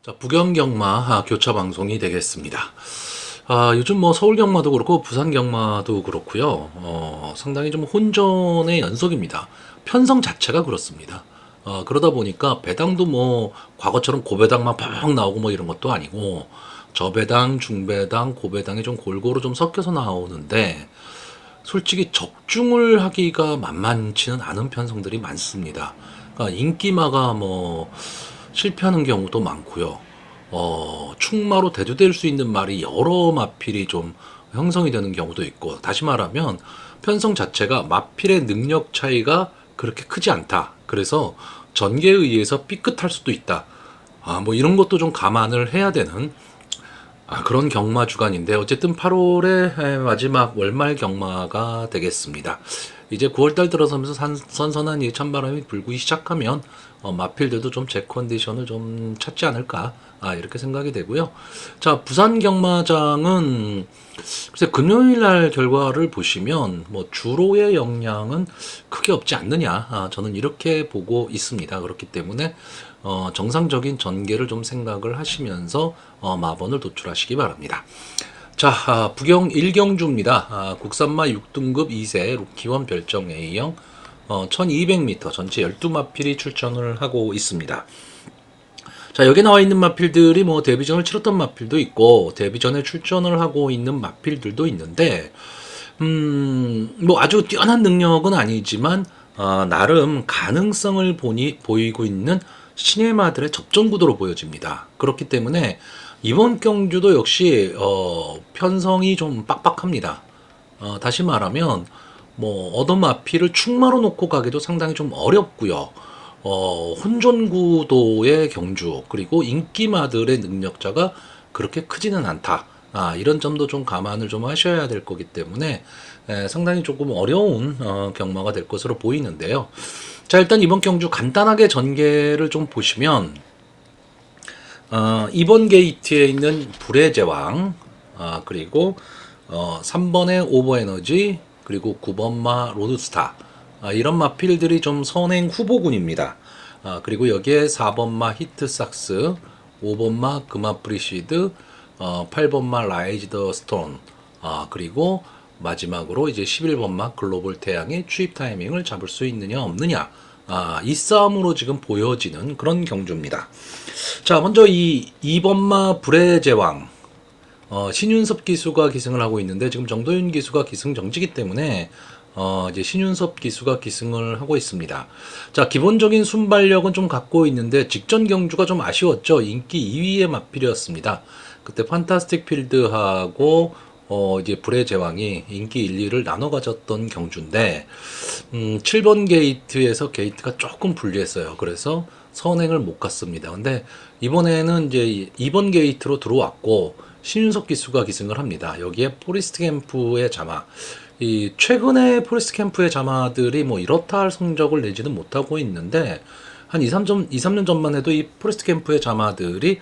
자, 부경경마 교차 방송이 되겠습니다. 요즘 뭐 서울 경마도 그렇고 부산 경마도 그렇고요. 상당히 좀 혼전의 연속입니다. 편성 자체가 그렇습니다. 그러다 보니까 배당도 뭐 과거처럼 고배당만 팍 나오고 뭐 이런 것도 아니고 저배당, 중배당, 고배당이 좀 골고루 좀 섞여서 나오는데 솔직히 적중을 하기가 만만치는 않은 편성들이 많습니다. 그러니까 인기마가 뭐 실패하는 경우도 많고요. 충마로 대두될 수 있는 말이 여러 마필이 좀 형성이 되는 경우도 있고, 다시 말하면 편성 자체가 마필의 능력 차이가 그렇게 크지 않다. 그래서 전개에 의해서 삐끗할 수도 있다. 뭐 이런 것도 좀 감안을 해야 되는 그런 경마 주간인데 어쨌든 8월의 마지막 월말 경마가 되겠습니다. 이제 9월달 들어서면서 선선한 이 찬바람이 불기 시작하면 마필들도 좀 제 컨디션을 좀 찾지 않을까 이렇게 생각이 되고요. 자, 부산 경마장은 글쎄 금요일 날 결과를 보시면 뭐 주로의 영향은 크게 없지 않느냐 저는 이렇게 보고 있습니다. 그렇기 때문에 정상적인 전개를 좀 생각을 하시면서 마번을 도출하시기 바랍니다. 자, 부경 1경주입니다. 국산마 6등급 2세 루키원 별정 A형 1200m 전체 12마필이 출전을 하고 있습니다. 자, 여기 나와 있는 마필들이 뭐 데뷔전을 치렀던 마필도 있고 데뷔전에 출전을 하고 있는 마필들도 있는데 뭐 아주 뛰어난 능력은 아니지만 나름 가능성을 보이고 있는 시네마들의 접전 구도로 보여집니다. 그렇기 때문에 이번 경주도 역시 편성이 좀 빡빡합니다. 다시 말하면 뭐 얻은 마필을 충마로 놓고 가기도 상당히 좀 어렵고요. 혼전 구도의 경주 그리고 인기마들의 능력자가 그렇게 크지는 않다. 이런 점도 좀 감안을 좀 하셔야 될 거기 때문에 상당히 조금 어려운 경마가 될 것으로 보이는데요. 자, 일단 이번 경주 간단하게 전개를 좀 보시면 이번 게이트에 있는 불의 제왕 그리고 3번의 오버에너지 그리고 9번마 로드스타 이런 마필들이 좀 선행 후보군입니다. 그리고 여기에 4번마 히트삭스 5번마 금화프리시드 8번마 라이즈 더 스톤 그리고 마지막으로 이제 11번마 글로벌 태양의 추입 타이밍을 잡을 수 있느냐 없느냐 이 싸움으로 지금 보여지는 그런 경주입니다. 자, 먼저 이 2번마 불의 제왕 신윤섭 기수가 기승을 하고 있는데 지금 정도윤 기수가 기승 정지기 때문에 이제 신윤섭 기수가 기승을 하고 있습니다. 자, 기본적인 순발력은 좀 갖고 있는데 직전 경주가 좀 아쉬웠죠. 인기 2위의 마필이었습니다. 그때 판타스틱 필드하고 이제 불의 제왕이 인기 1, 2를 나눠 가졌던 경주인데 7번 게이트에서 게이트가 조금 불리했어요. 그래서 선행을 못 갔습니다. 근데 이번에는 이제 2번 게이트로 들어왔고 신윤석 기수가 기승을 합니다. 여기에 포리스트 캠프의 자마 이 최근에 포리스트 캠프의 자마들이 뭐 이렇다 할 성적을 내지는 못하고 있는데 한 2-3년 전만 해도 이 포리스트 캠프의 자마들이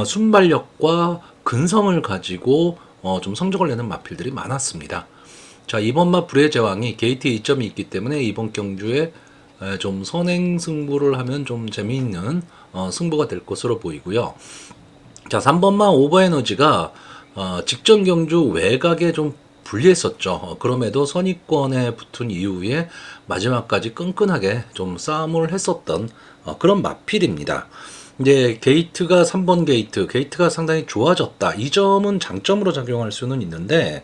순발력과 근성을 가지고 좀 성적을 내는 마필들이 많았습니다. 자, 이번 마 불의 제왕이 게이트 2점이 있기 때문에 이번 경주에 좀 선행 승부를 하면 좀 재미있는 승부가 될 것으로 보이고요. 자, 3번마 오버에너지가 직전 경주 외곽에 좀 불리했었죠. 그럼에도 선입권에 붙은 이후에 마지막까지 끈끈하게 좀 싸움을 했었던 그런 마필입니다. 이제 게이트가 3번 게이트가 상당히 좋아졌다. 이 점은 장점으로 작용할 수는 있는데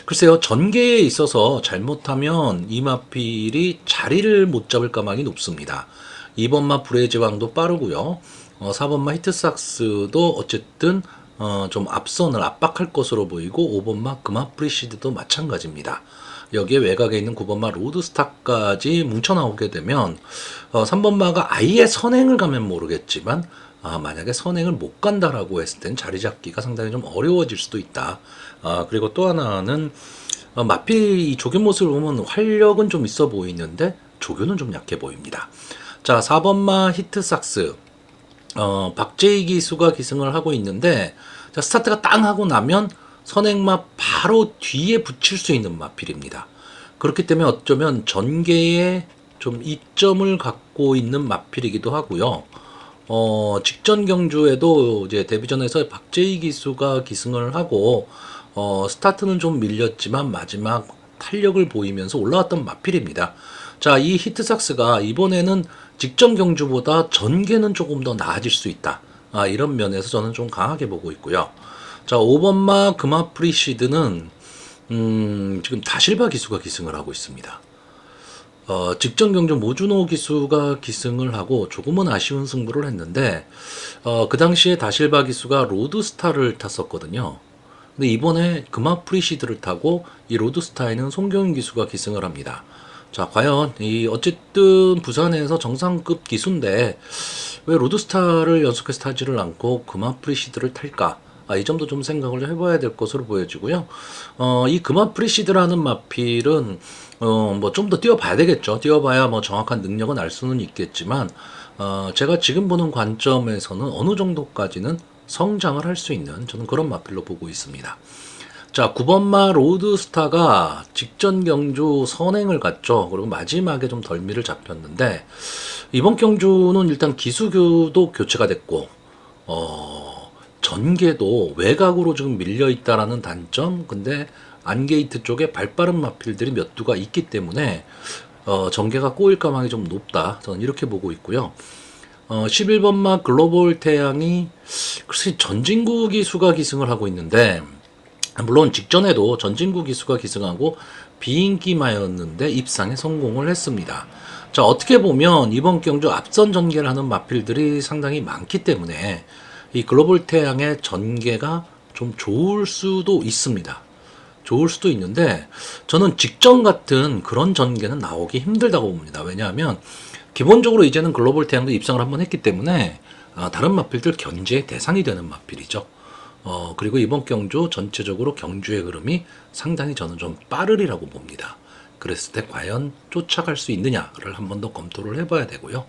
글쎄요, 전개에 있어서 잘못하면 이 마필이 자리를 못 잡을 가망이 높습니다. 2번마 불의 제왕도 빠르고요. 4번마 히트삭스도 어쨌든 좀 앞선을 압박할 것으로 보이고 5번마 금화프리시드도 마찬가지입니다. 여기에 외곽에 있는 9번마 로드스타까지 뭉쳐나오게 되면 3번마가 아예 선행을 가면 모르겠지만 만약에 선행을 못 간다라고 했을 땐 자리 잡기가 상당히 좀 어려워질 수도 있다. 그리고 또 하나는 마필 이 조교 모습을 보면 활력은 좀 있어 보이는데 조교는 좀 약해 보입니다. 자, 4번마 히트삭스 박재희 기수가 기승을 하고 있는데 자, 스타트가 땅 하고 나면 선행마 바로 뒤에 붙일 수 있는 마필입니다. 그렇기 때문에 어쩌면 전개에 좀 이점을 갖고 있는 마필이기도 하고요. 직전 경주에도 이제 데뷔전에서 박재희 기수가 기승을 하고, 스타트는 좀 밀렸지만 마지막 탄력을 보이면서 올라왔던 마필입니다. 자, 이 히트삭스가 이번에는 직전 경주보다 전개는 조금 더 나아질 수 있다. 이런 면에서 저는 좀 강하게 보고 있고요. 자, 5번마 금화프리시드는 지금 다실바 기수가 기승을 하고 있습니다. 직전 경주 모주노 기수가 기승을 하고 조금은 아쉬운 승부를 했는데, 그 당시에 다실바 기수가 로드스타를 탔었거든요. 근데 이번에 금화프리시드를 타고 이 로드스타에는 송경윤 기수가 기승을 합니다. 자, 과연 이 어쨌든 부산에서 정상급 기수인데 왜 로드스타를 연속해서 타지를 않고 금화프리시드를 탈까? 이 점도 좀 생각을 해봐야 될 것으로 보여지고요. 이 금화프리시드라는 마필은 뭐 좀 더 뛰어봐야 되겠죠. 뛰어봐야 뭐 정확한 능력은 알 수는 있겠지만, 제가 지금 보는 관점에서는 어느 정도까지는 성장을 할 수 있는 저는 그런 마필로 보고 있습니다. 자, 9번마 로드스타가 직전 경주 선행을 갔죠. 그리고 마지막에 좀 덜미를 잡혔는데, 이번 경주는 일단 기수교도 교체가 됐고, 전개도 외곽으로 지금 밀려 있다라는 단점. 근데 안게이트 쪽에 발빠른 마필들이 몇 두가 있기 때문에 전개가 꼬일 가망이 좀 높다. 저는 이렇게 보고 있고요. 11번마 글로벌 태양이 글쎄 전진구 기수가 기승을 하고 있는데, 물론 직전에도 전진구 기수가 기승하고 비인기마였는데 입상에 성공을 했습니다. 자, 어떻게 보면 이번 경주 앞선 전개를 하는 마필들이 상당히 많기 때문에 이 글로벌 태양의 전개가 좀 좋을 수도 있습니다. 좋을 수도 있는데 저는 직전 같은 그런 전개는 나오기 힘들다고 봅니다. 왜냐하면 기본적으로 이제는 글로벌 태양도 입상을 한번 했기 때문에 다른 마필들 견제의 대상이 되는 마필이죠. 그리고 이번 경주 전체적으로 경주의 흐름이 상당히 저는 좀 빠르리라고 봅니다. 그랬을 때 과연 쫓아갈 수 있느냐를 한 번 더 검토를 해봐야 되고요.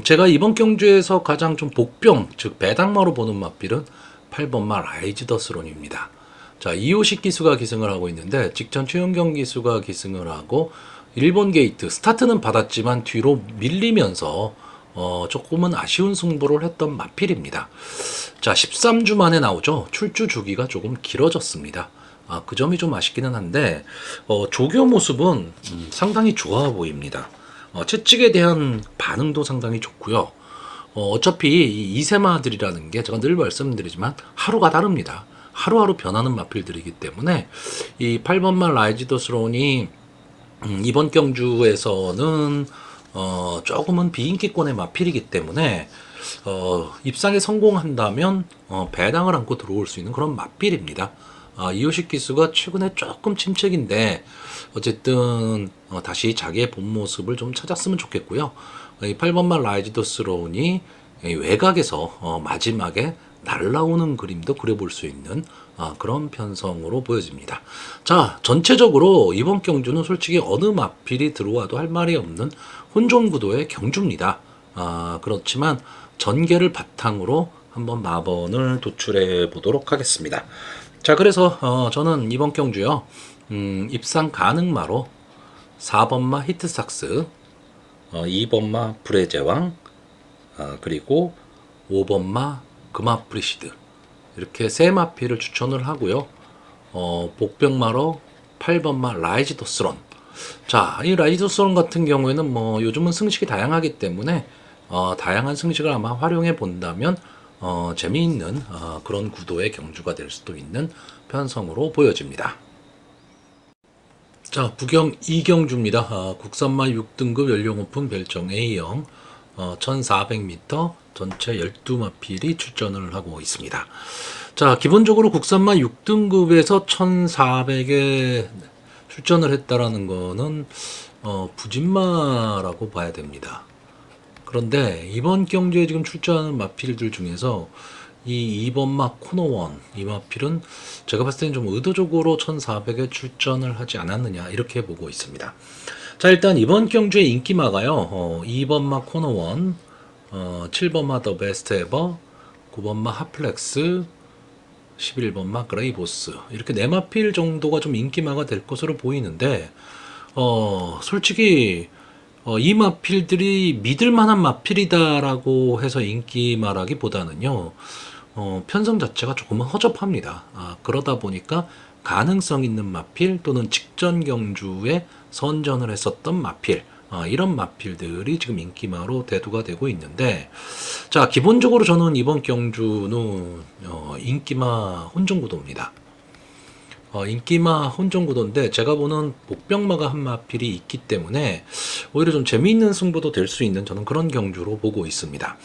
제가 이번 경주에서 가장 좀 복병, 즉 배당마로 보는 마필은 8번마 라이즈 더스론입니다. 자, 이호식 기수가 기승을 하고 있는데 직전 최영경 기수가 기승을 하고 일본 게이트 스타트는 받았지만 뒤로 밀리면서 조금은 아쉬운 승부를 했던 마필입니다. 자, 13주 만에 나오죠. 출주 주기가 조금 길어졌습니다. 그 점이 좀 아쉽기는 한데 조교 모습은 상당히 좋아 보입니다. 채찍에 대한 반응도 상당히 좋고요. 어차피 이 이세마들이라는 게 제가 늘 말씀드리지만 하루가 다릅니다. 하루하루 변하는 마필들이기 때문에 이 8번만 라이즈 더 스론이 이번 경주에서는 조금은 비인기권의 마필이기 때문에 입상에 성공한다면 배당을 안고 들어올 수 있는 그런 마필입니다. 이호식 기수가 최근에 조금 침체기인데 어쨌든 다시 자기의 본 모습을 좀 찾았으면 좋겠고요. 이 8번만 라이즈 더 스론이 외곽에서 마지막에 날라오는 그림도 그려볼 수 있는 그런 편성으로 보여집니다. 자, 전체적으로 이번 경주는 솔직히 어느 마필이 들어와도 할 말이 없는 혼종 구도의 경주입니다. 그렇지만 전개를 바탕으로 한번 마번을 도출해 보도록 하겠습니다. 자, 그래서 저는 이번 경주요, 입상 가능마로 4번마 히트삭스, 2번마 불의 제왕, 그리고 5번마 금화프리시드, 이렇게 세 마필을 추천을 하고요. 복병마로 8번마 라이즈 더 스론. 자, 이 라이즈 더 스론 같은 경우에는 뭐 요즘은 승식이 다양하기 때문에 다양한 승식을 아마 활용해 본다면 재미있는 그런 구도의 경주가 될 수도 있는 편성으로 보여집니다. 자, 부경 2경주입니다. 국산마 6등급 연령 오픈 별정 A형 1400m 전체 12마필이 출전을 하고 있습니다. 자, 기본적으로 국산마 6등급에서 1400에 출전을 했다라는 거는 부진마라고 봐야 됩니다. 그런데 이번 경주에 지금 출전하는 마필들 중에서 이 2번마 코너원 이 마필은 제가 봤을 때는 좀 의도적으로 1400에 출전을 하지 않았느냐 이렇게 보고 있습니다. 자, 일단 이번 경주의 인기마가요, 2번마 코너원, 7번마 더 베스트 에버, 9번마 핫플렉스, 11번마 그레이보스, 이렇게 4마필 정도가 좀 인기마가 될 것으로 보이는데 솔직히 이 마필들이 믿을만한 마필이다라고 해서 인기마라기보다는요, 편성 자체가 조금은 허접합니다. 그러다 보니까 가능성 있는 마필 또는 직전 경주에 선전을 했었던 마필, 이런 마필들이 지금 인기마로 대두가 되고 있는데, 자, 기본적으로 저는 이번 경주는 인기마 혼종구도입니다. 인기마 혼종구도인데 제가 보는 복병마가 한 마필이 있기 때문에 오히려 좀 재미있는 승부도 될 수 있는 저는 그런 경주로 보고 있습니다.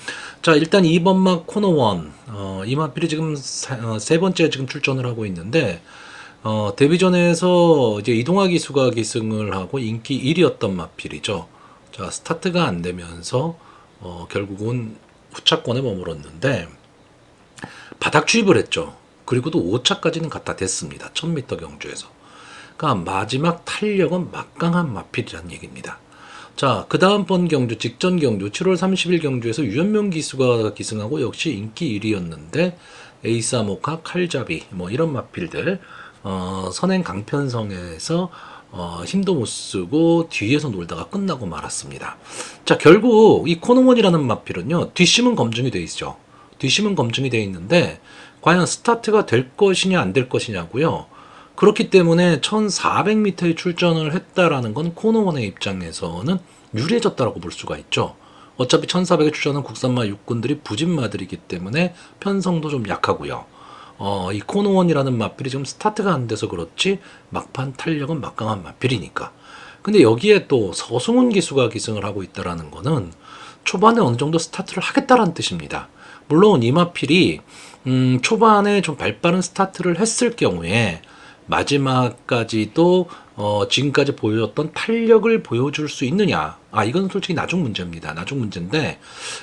자, 일단 2번마 코너원, 이 마필이 지금 세 번째 지금 출전을 하고 있는데, 데뷔전에서 이제 이동화 기수가 기승을 하고 인기 1위였던 마필이죠. 자, 스타트가 안 되면서 결국은 후차권에 머물렀는데 바닥 주입을 했죠. 그리고도 5차까지는 갖다 댔습니다. 1000m 경주에서. 그러니까 마지막 탄력은 막강한 마필이라는 얘기입니다. 자, 그 다음번 경주, 직전 경주, 7월 30일 경주에서 유현명 기수가 기승하고 역시 인기 1위였는데, 에이사모카, 칼잡이, 뭐 이런 마필들, 선행 강편성에서 힘도 못 쓰고 뒤에서 놀다가 끝나고 말았습니다. 자, 결국 이 코너원이라는 마필은요, 뒷심은 검증이 돼 있죠. 뒷심은 검증이 돼 있는데, 과연 스타트가 될 것이냐 안 될 것이냐고요. 그렇기 때문에 1400m에 출전을 했다라는 건 코너원의 입장에서는 유리해졌다라고 볼 수가 있죠. 어차피 1400에 출전한 국산마 육군들이 부진마들이기 때문에 편성도 좀 약하고요. 이 코너원이라는 마필이 지금 스타트가 안 돼서 그렇지 막판 탄력은 막강한 마필이니까. 근데 여기에 또 서승훈 기수가 기승을 하고 있다라는 거는 초반에 어느 정도 스타트를 하겠다라는 뜻입니다. 물론 이 마필이 초반에 좀 발빠른 스타트를 했을 경우에 마지막까지도 지금까지 보여줬던 탄력을 보여줄 수 있느냐. 이건 솔직히 나중 문제입니다. 나중 문제인데,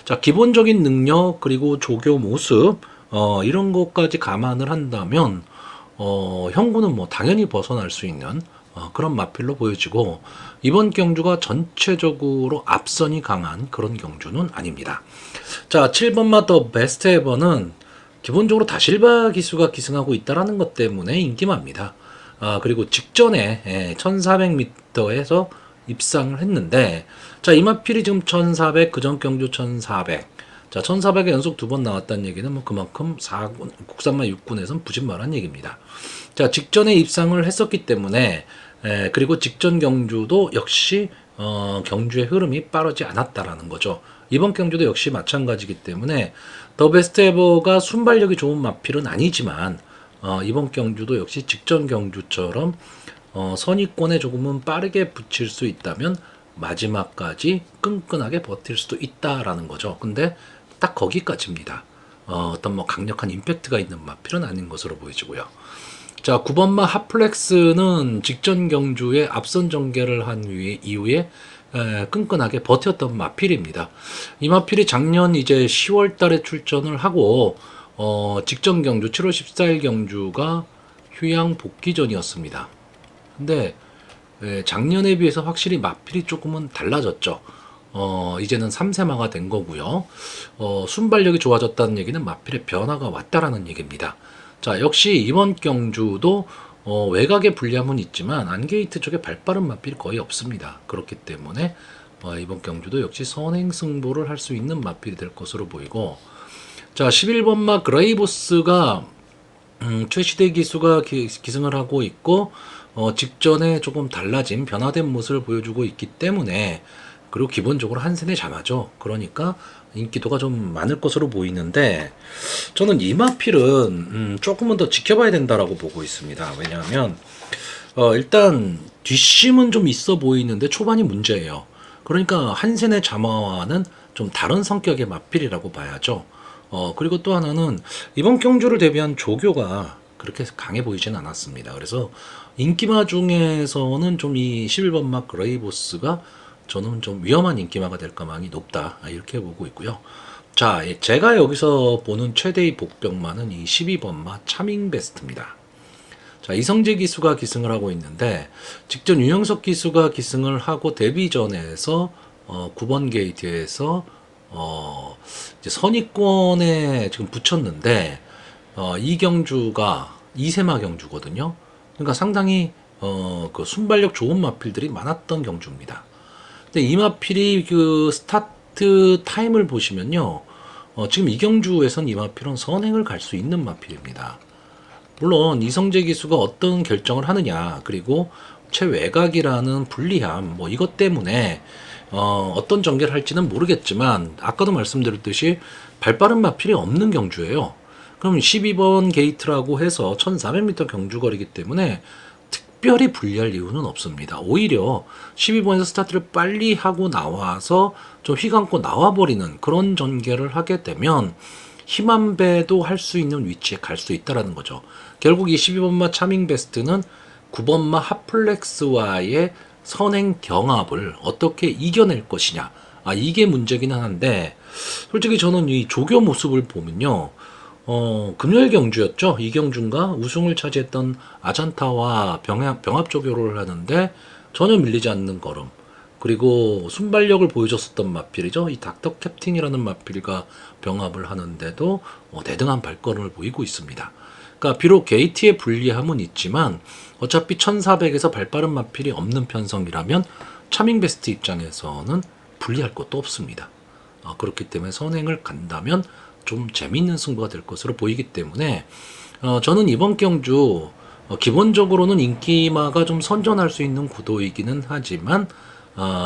자, 기본적인 능력, 그리고 조교 모습, 이런 것까지 감안을 한다면, 형구는 뭐 당연히 벗어날 수 있는 그런 마필로 보여지고, 이번 경주가 전체적으로 앞선이 강한 그런 경주는 아닙니다. 자, 7번마 더 베스트 에버는 기본적으로 다실바 기수가 기승하고 있다는 것 때문에 인기마입니다. 그리고 직전에 1400m에서 입상을 했는데, 자, 이 마필이 지금 1400, 그전 경주 1400. 자, 1400에 연속 두 번 나왔다는 얘기는 뭐 그만큼 국산마 6군에선 부진마란 얘기입니다. 자, 직전에 입상을 했었기 때문에, 그리고 직전 경주도 역시 경주의 흐름이 빠르지 않았다라는 거죠. 이번 경주도 역시 마찬가지이기 때문에 더 베스트 에버가 순발력이 좋은 마필은 아니지만 이번 경주도 역시 직전 경주처럼 선입권에 조금은 빠르게 붙일 수 있다면 마지막까지 끈끈하게 버틸 수도 있다라는 거죠. 근데 딱 거기까지입니다. 어떤 뭐 강력한 임팩트가 있는 마필은 아닌 것으로 보여지고요. 자, 9번마 핫플렉스는 직전 경주에 앞선 전개를 한 이후에 끈끈하게 버텼던 마필입니다. 이 마필이 작년 이제 10월 달에 출전을 하고 직전 경주 7월 14일 경주가 휴양 복귀전이었습니다. 근데 작년에 비해서 확실히 마필이 조금은 달라졌죠. 이제는 3세마가 된 거고요. 순발력이 좋아졌다는 얘기는 마필의 변화가 왔다라는 얘기입니다. 자, 역시 이번 경주도 외곽에 불리함은 있지만 안게이트 쪽에 발빠른 마필이 거의 없습니다. 그렇기 때문에 이번 경주도 역시 선행 승부를 할 수 있는 마필이 될 것으로 보이고, 자, 11번마 그레이보스가 최시대 기수가 기승을 하고 있고, 직전에 조금 달라진 변화된 모습을 보여주고 있기 때문에, 그리고 기본적으로 한 세대 자마죠. 그러니까 인기도가 좀 많을 것으로 보이는데, 저는 이 마필은 조금은 더 지켜봐야 된다라고 보고 있습니다. 왜냐하면 일단 뒷심은 좀 있어 보이는데 초반이 문제예요. 그러니까 한 세대 자마와는 좀 다른 성격의 마필이라고 봐야죠. 그리고 또 하나는 이번 경주를 대비한 조교가 그렇게 강해 보이진 않았습니다. 그래서 인기마 중에서는 좀 이 11번마 그레이보스가 저는 좀 위험한 인기마가 될 가망이 높다, 이렇게 보고 있고요. 자, 제가 여기서 보는 최대의 복병마는 이 12번마 차밍베스트입니다. 자, 이성재 기수가 기승을 하고 있는데, 직전 윤영석 기수가 기승을 하고 데뷔전에서 9번 게이트에서 이제 선입권에 지금 붙였는데, 이 경주가 2세마 경주거든요. 그러니까 상당히 그 순발력 좋은 마필들이 많았던 경주입니다. 근데 이 마필이 그 스타트 타임을 보시면요. 지금 이경주에선 이 마필은 선행을 갈 수 있는 마필입니다. 물론 이성재 기수가 어떤 결정을 하느냐, 그리고 최외곽이라는 불리함, 뭐 이것 때문에 어떤 전개를 할지는 모르겠지만, 아까도 말씀드렸듯이 발빠른 마필이 없는 경주예요. 그럼 12번 게이트라고 해서 1400m 경주거리기 때문에 특별히 불리할 이유는 없습니다. 오히려 12번에서 스타트를 빨리 하고 나와서 좀 휘감고 나와버리는 그런 전개를 하게 되면 힘한 배도 할 수 있는 위치에 갈 수 있다는 거죠. 결국 이 12번마 차밍 베스트는 9번마 핫플렉스와의 선행 경합을 어떻게 이겨낼 것이냐. 이게 문제기는 한데, 솔직히 저는 이 조교 모습을 보면요. 금요일 경주였죠. 이경준과 우승을 차지했던 아잔타와 병합 조교를 하는데 전혀 밀리지 않는 걸음. 그리고 순발력을 보여줬었던 마필이죠. 이 닥터 캡틴이라는 마필과 병합을 하는데도 대등한 발걸음을 보이고 있습니다. 그러니까 비록 게이트의 불리함은 있지만 어차피 1400에서 발빠른 마필이 없는 편성이라면 차밍 베스트 입장에서는 불리할 것도 없습니다. 그렇기 때문에 선행을 간다면 좀 재미있는 승부가 될 것으로 보이기 때문에 저는 이번 경주 기본적으로는 인기마가 좀 선전할 수 있는 구도이기는 하지만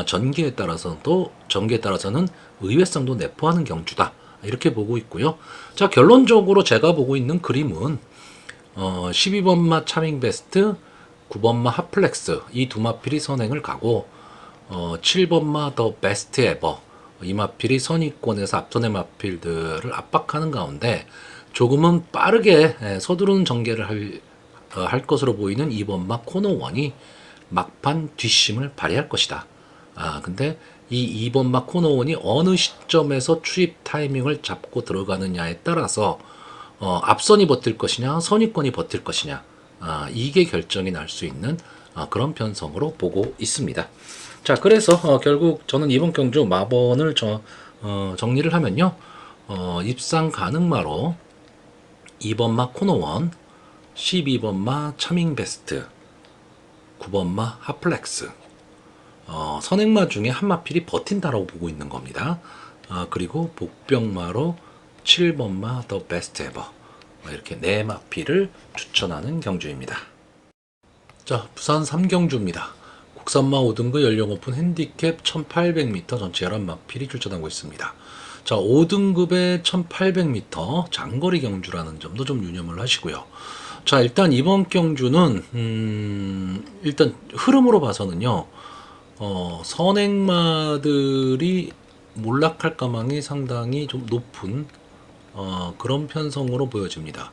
전개에 따라서는 의외성도 내포하는 경주다, 이렇게 보고 있고요. 자, 결론적으로 제가 보고 있는 그림은 12번마 차밍 베스트, 9번마 핫플렉스 이 두 마필이 선행을 가고 7번마 더 베스트 에버 이 마필이 선위권에서 앞선의 마필들을 압박하는 가운데 조금은 빠르게 서두르는 전개를 할 것으로 보이는 2번마 코너원이 막판 뒷심을 발휘할 것이다. 근데 이 2번마 코너원이 어느 시점에서 추입 타이밍을 잡고 들어가느냐에 따라서 앞선이 버틸 것이냐, 선위권이 버틸 것이냐, 이게 결정이 날 수 있는 그런 편성으로 보고 있습니다. 자, 그래서 결국 저는 이번 경주 마번을 정리를 하면요. 입상 가능마로 2번마 코너원, 12번마 차밍 베스트, 9번마 핫플렉스, 선행마 중에 한 마필이 버틴다라고 보고 있는 겁니다. 그리고 복병마로 7번마 더 베스트 에버, 이렇게 네 마필을 추천하는 경주입니다. 자, 부산 3경주입니다. 국산마 5등급 연령 오픈 핸디캡 1800m 전체 11마필이 출전하고 있습니다. 자, 5등급의 1800m 장거리 경주라는 점도 좀 유념을 하시고요. 자, 일단 이번 경주는 일단 흐름으로 봐서는요. 선행마들이 몰락할 가망이 상당히 좀 높은 그런 편성으로 보여집니다.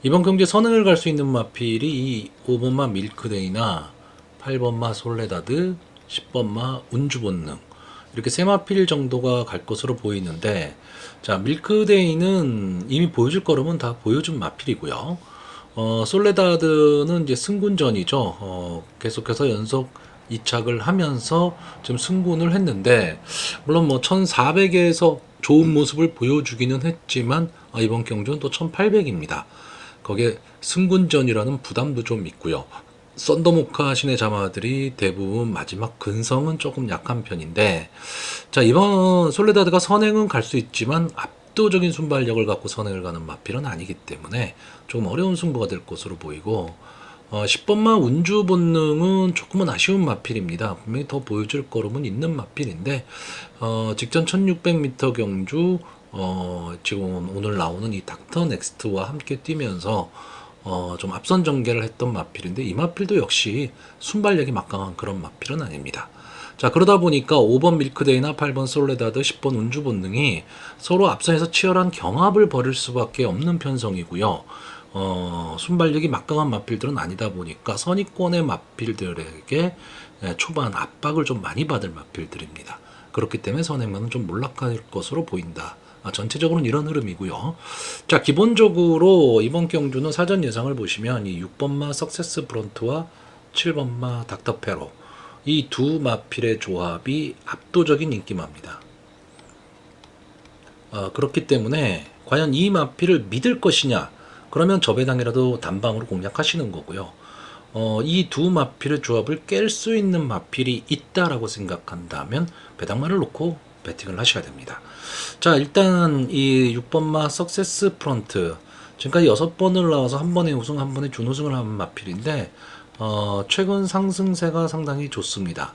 이번 경기에 선행을 갈 수 있는 마필이 이 5번마 밀크데이나 8번마 솔레다드, 10번마 운주본능, 이렇게 세 마필 정도가 갈 것으로 보이는데, 자, 밀크데이는 이미 보여줄 걸음은 다 보여준 마필이고요. 솔레다드는 이제 승군전이죠. 계속해서 연속 이착을 하면서 지금 승군을 했는데, 물론 뭐 1400에서 좋은 모습을 보여주기는 했지만 이번 경주는 또 1800입니다. 거기에 승군전이라는 부담도 좀 있고요. 썬더모카 신의 자마들이 대부분 마지막 근성은 조금 약한 편인데, 자, 이번 솔레다드가 선행은 갈 수 있지만 압도적인 순발력을 갖고 선행을 가는 마필은 아니기 때문에 조금 어려운 승부가 될 것으로 보이고, 10번마 운주 본능은 조금은 아쉬운 마필입니다. 분명히 더 보여줄 걸음은 있는 마필인데, 직전 1600m 경주, 지금 오늘 나오는 이 닥터 넥스트와 함께 뛰면서 좀 앞선 전개를 했던 마필인데, 이 마필도 역시 순발력이 막강한 그런 마필은 아닙니다. 자, 그러다 보니까 5번 밀크데이나 8번 솔레다드, 10번 운주 본능이 서로 앞선에서 치열한 경합을 벌일 수밖에 없는 편성이고요. 순발력이 막강한 마필들은 아니다 보니까 선의권의 마필들에게 초반 압박을 좀 많이 받을 마필들입니다. 그렇기 때문에 선행만은 좀 몰락할 것으로 보인다. 전체적으로는 이런 흐름이고요. 자, 기본적으로 이번 경주는 사전 예상을 보시면 이 6번마 석세스 브론트와 7번마 닥터페로 이 두 마필의 조합이 압도적인 인기마입니다. 그렇기 때문에 과연 이 마필을 믿을 것이냐, 그러면 저 배당이라도 단방으로 공략하시는 거고요. 이 두 마필의 조합을 깰 수 있는 마필이 있다라고 생각한다면 배당마를 놓고 배팅을 하셔야 됩니다. 자, 일단 이 6번마 석세스 프런트 지금까지 6번을 나와서 한 번에 우승, 한 번에 준우승을 한 마필인데 최근 상승세가 상당히 좋습니다.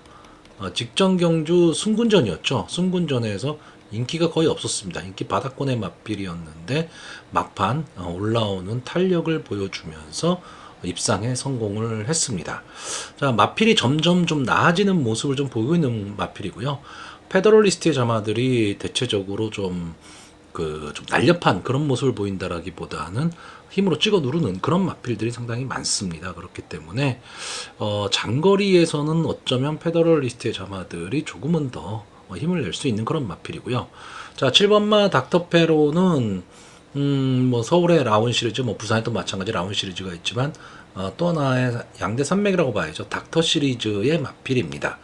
직전 경주 승군전이었죠. 승군전에서 인기가 거의 없었습니다. 인기 바닥권의 마필이었는데 막판 올라오는 탄력을 보여주면서 입상에 성공을 했습니다. 자, 마필이 점점 좀 나아지는 모습을 좀 보이고 있는 마필이고요. 페더럴리스트의 자마들이 대체적으로 좀 날렵한 그런 모습을 보인다라기보다는 힘으로 찍어 누르는 그런 마필들이 상당히 많습니다. 그렇기 때문에 장거리에서는 어쩌면 페더럴리스트의 자마들이 조금은 더 힘을 낼 수 있는 그런 마필이고요. 자, 7번마 닥터페로는 뭐 서울의 라운 시리즈, 뭐 부산에도 마찬가지 라운 시리즈가 있지만 또 하나의 양대 산맥이라고 봐야죠. 닥터 시리즈의 마필입니다.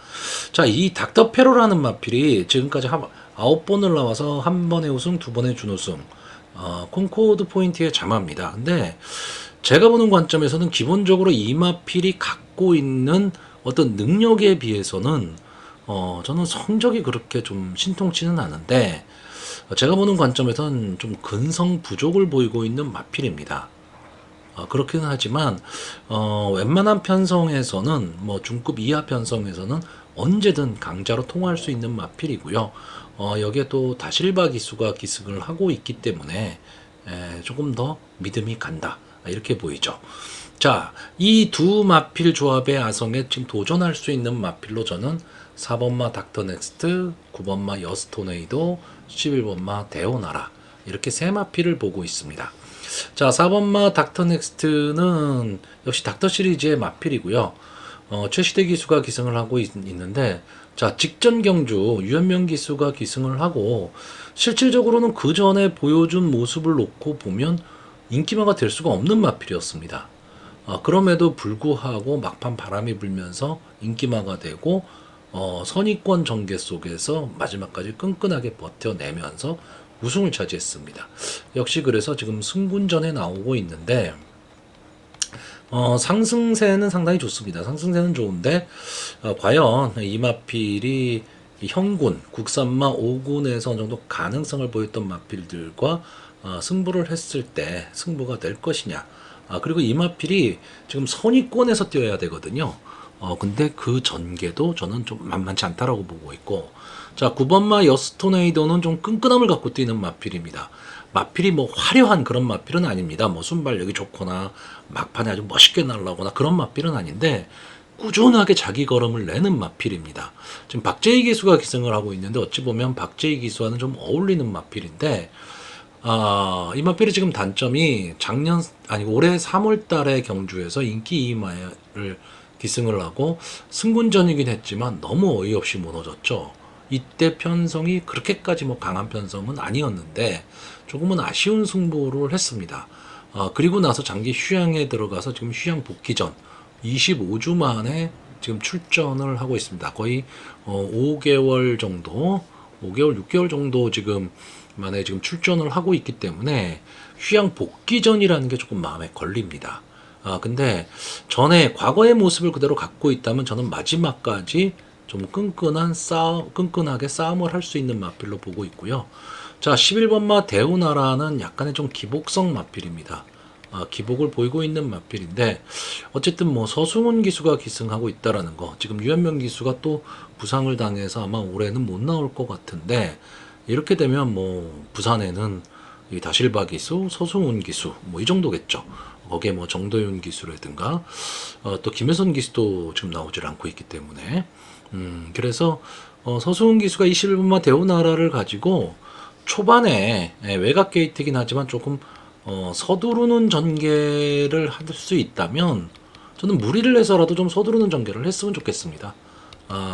자, 이 닥터페로라는 마필이 지금까지 9번을 나와서 한 번의 우승, 두 번의 준우승, 콩코드 포인트의 자마입니다. 근데 제가 보는 관점에서는 기본적으로 이 마필이 갖고 있는 어떤 능력에 비해서는 저는 성적이 그렇게 좀 신통치는 않은데 제가 보는 관점에서는 좀 근성 부족을 보이고 있는 마필입니다. 그렇기는 하지만 웬만한 편성에서는 뭐 중급 이하 편성에서는 언제든 강자로 통할 수 있는 마필이고요. 여기에 또 다실바 기수가 기승을 하고 있기 때문에 조금 더 믿음이 간다 이렇게 보이죠. 자, 이 두 마필 조합의 아성에 지금 도전할 수 있는 마필로 저는 4번마 닥터넥스트, 9번마 여스토네이도, 11번마 데오나라 이렇게 세 마필을 보고 있습니다. 자, 4번마 닥터넥스트는 역시 닥터 시리즈의 마필이고요. 최시대 기수가 기승을 하고 있는데 자, 직전 경주 유현명 기수가 기승을 하고 실질적으로는 그 전에 보여준 모습을 놓고 보면 인기마가 될 수가 없는 마필이었습니다. 그럼에도 불구하고 막판 바람이 불면서 인기마가 되고 선의권 전개 속에서 마지막까지 끈끈하게 버텨내면서 우승을 차지했습니다. 역시 그래서 지금 승군전에 나오고 있는데 상승세는 상당히 좋습니다. 상승세는 좋은데 과연 이 마필이 형군, 국산마 5군에서 어느 정도 가능성을 보였던 마필들과 승부를 했을 때 승부가 될 것이냐. 그리고 이 마필이 지금 선의권에서 뛰어야 되거든요. 근데 그 전개도 저는 좀 만만치 않다라고 보고 있고, 자, 9번마 여스토네이도는 좀 끈끈함을 갖고 뛰는 마필입니다. 마필이 뭐 화려한 그런 마필은 아닙니다. 뭐 순발력이 좋거나 막판에 아주 멋있게 날라오거나 그런 마필은 아닌데 꾸준하게 자기 걸음을 내는 마필입니다. 지금 박재희 기수가 기승을 하고 있는데 어찌 보면 박재희 기수와는 좀 어울리는 마필인데 이 마필이 지금 단점이 올해 3월 달에 경주에서 인기 2마를 기승을 하고 승군전이긴 했지만 너무 어이없이 무너졌죠. 이때 편성이 그렇게까지 뭐 강한 편성은 아니었는데 조금은 아쉬운 승부를 했습니다. 그리고 나서 장기 휴양에 들어가서 지금 휴양 복귀 전 25주 만에 지금 출전을 하고 있습니다. 거의 5개월 정도, 5개월, 6개월 정도 지금 만에 지금 출전을 하고 있기 때문에 휴양 복귀 전이라는 게 조금 마음에 걸립니다. 근데 전에 과거의 모습을 그대로 갖고 있다면 저는 마지막까지 좀 끈끈하게 싸움을 할 수 있는 마필로 보고 있고요. 자, 11번마 대우나라는 약간의 좀 기복성 마필입니다. 기복을 보이고 있는 마필인데 어쨌든 뭐 서승훈 기수가 기승하고 있다라는 거, 지금 유현명 기수가 또 부상을 당해서 아마 올해는 못 나올 것 같은데 이렇게 되면 뭐 부산에는 이 다실바 기수, 서승훈 기수 뭐 이 정도겠죠. 거기에 뭐 정도윤 기수라든가 또 김혜선 기수도 지금 나오질 않고 있기 때문에 그래서 서승훈 기수가 21번마 대우나라를 가지고 초반에 외곽 게이트긴 하지만 조금 서두르는 전개를 할 수 있다면 저는 무리를 해서라도 좀 서두르는 전개를 했으면 좋겠습니다.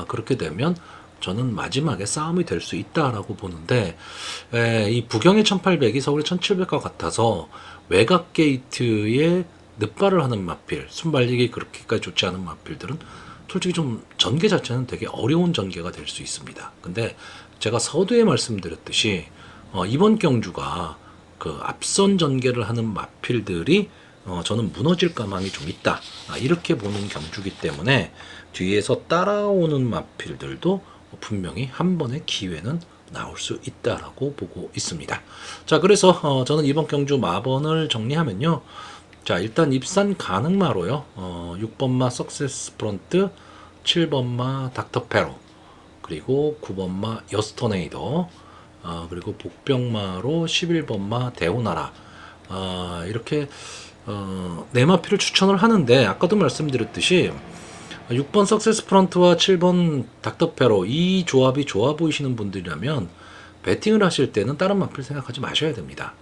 그렇게 되면 저는 마지막에 싸움이 될 수 있다라고 보는데 이 부경의 1800이 서울의 1700과 같아서 외곽 게이트에 늑발을 하는 마필, 순발력이 그렇게까지 좋지 않은 마필들은 솔직히 좀 전개 자체는 되게 어려운 전개가 될 수 있습니다. 근데 제가 서두에 말씀드렸듯이 이번 경주가 그 앞선 전개를 하는 마필들이 저는 무너질 가망이 좀 있다. 이렇게 보는 경주기 때문에 뒤에서 따라오는 마필들도 분명히 한 번의 기회는 나올 수 있다라고 보고 있습니다. 자, 그래서 저는 이번 경주 마번을 정리하면요. 자, 일단 입산 가능마로요. 6번마 석세스 프론트, 7번마 닥터 페로, 그리고 9번마 여스터네이더, 그리고 복병마로 11번마 대우나라. 이렇게 네 마피를 추천을 하는데, 아까도 말씀드렸듯이 6번 석세스 프런트와 7번 닥터페로, 이 조합이 좋아 보이시는 분들이라면 배팅을 하실 때는 다른 마필 생각하지 마셔야 됩니다.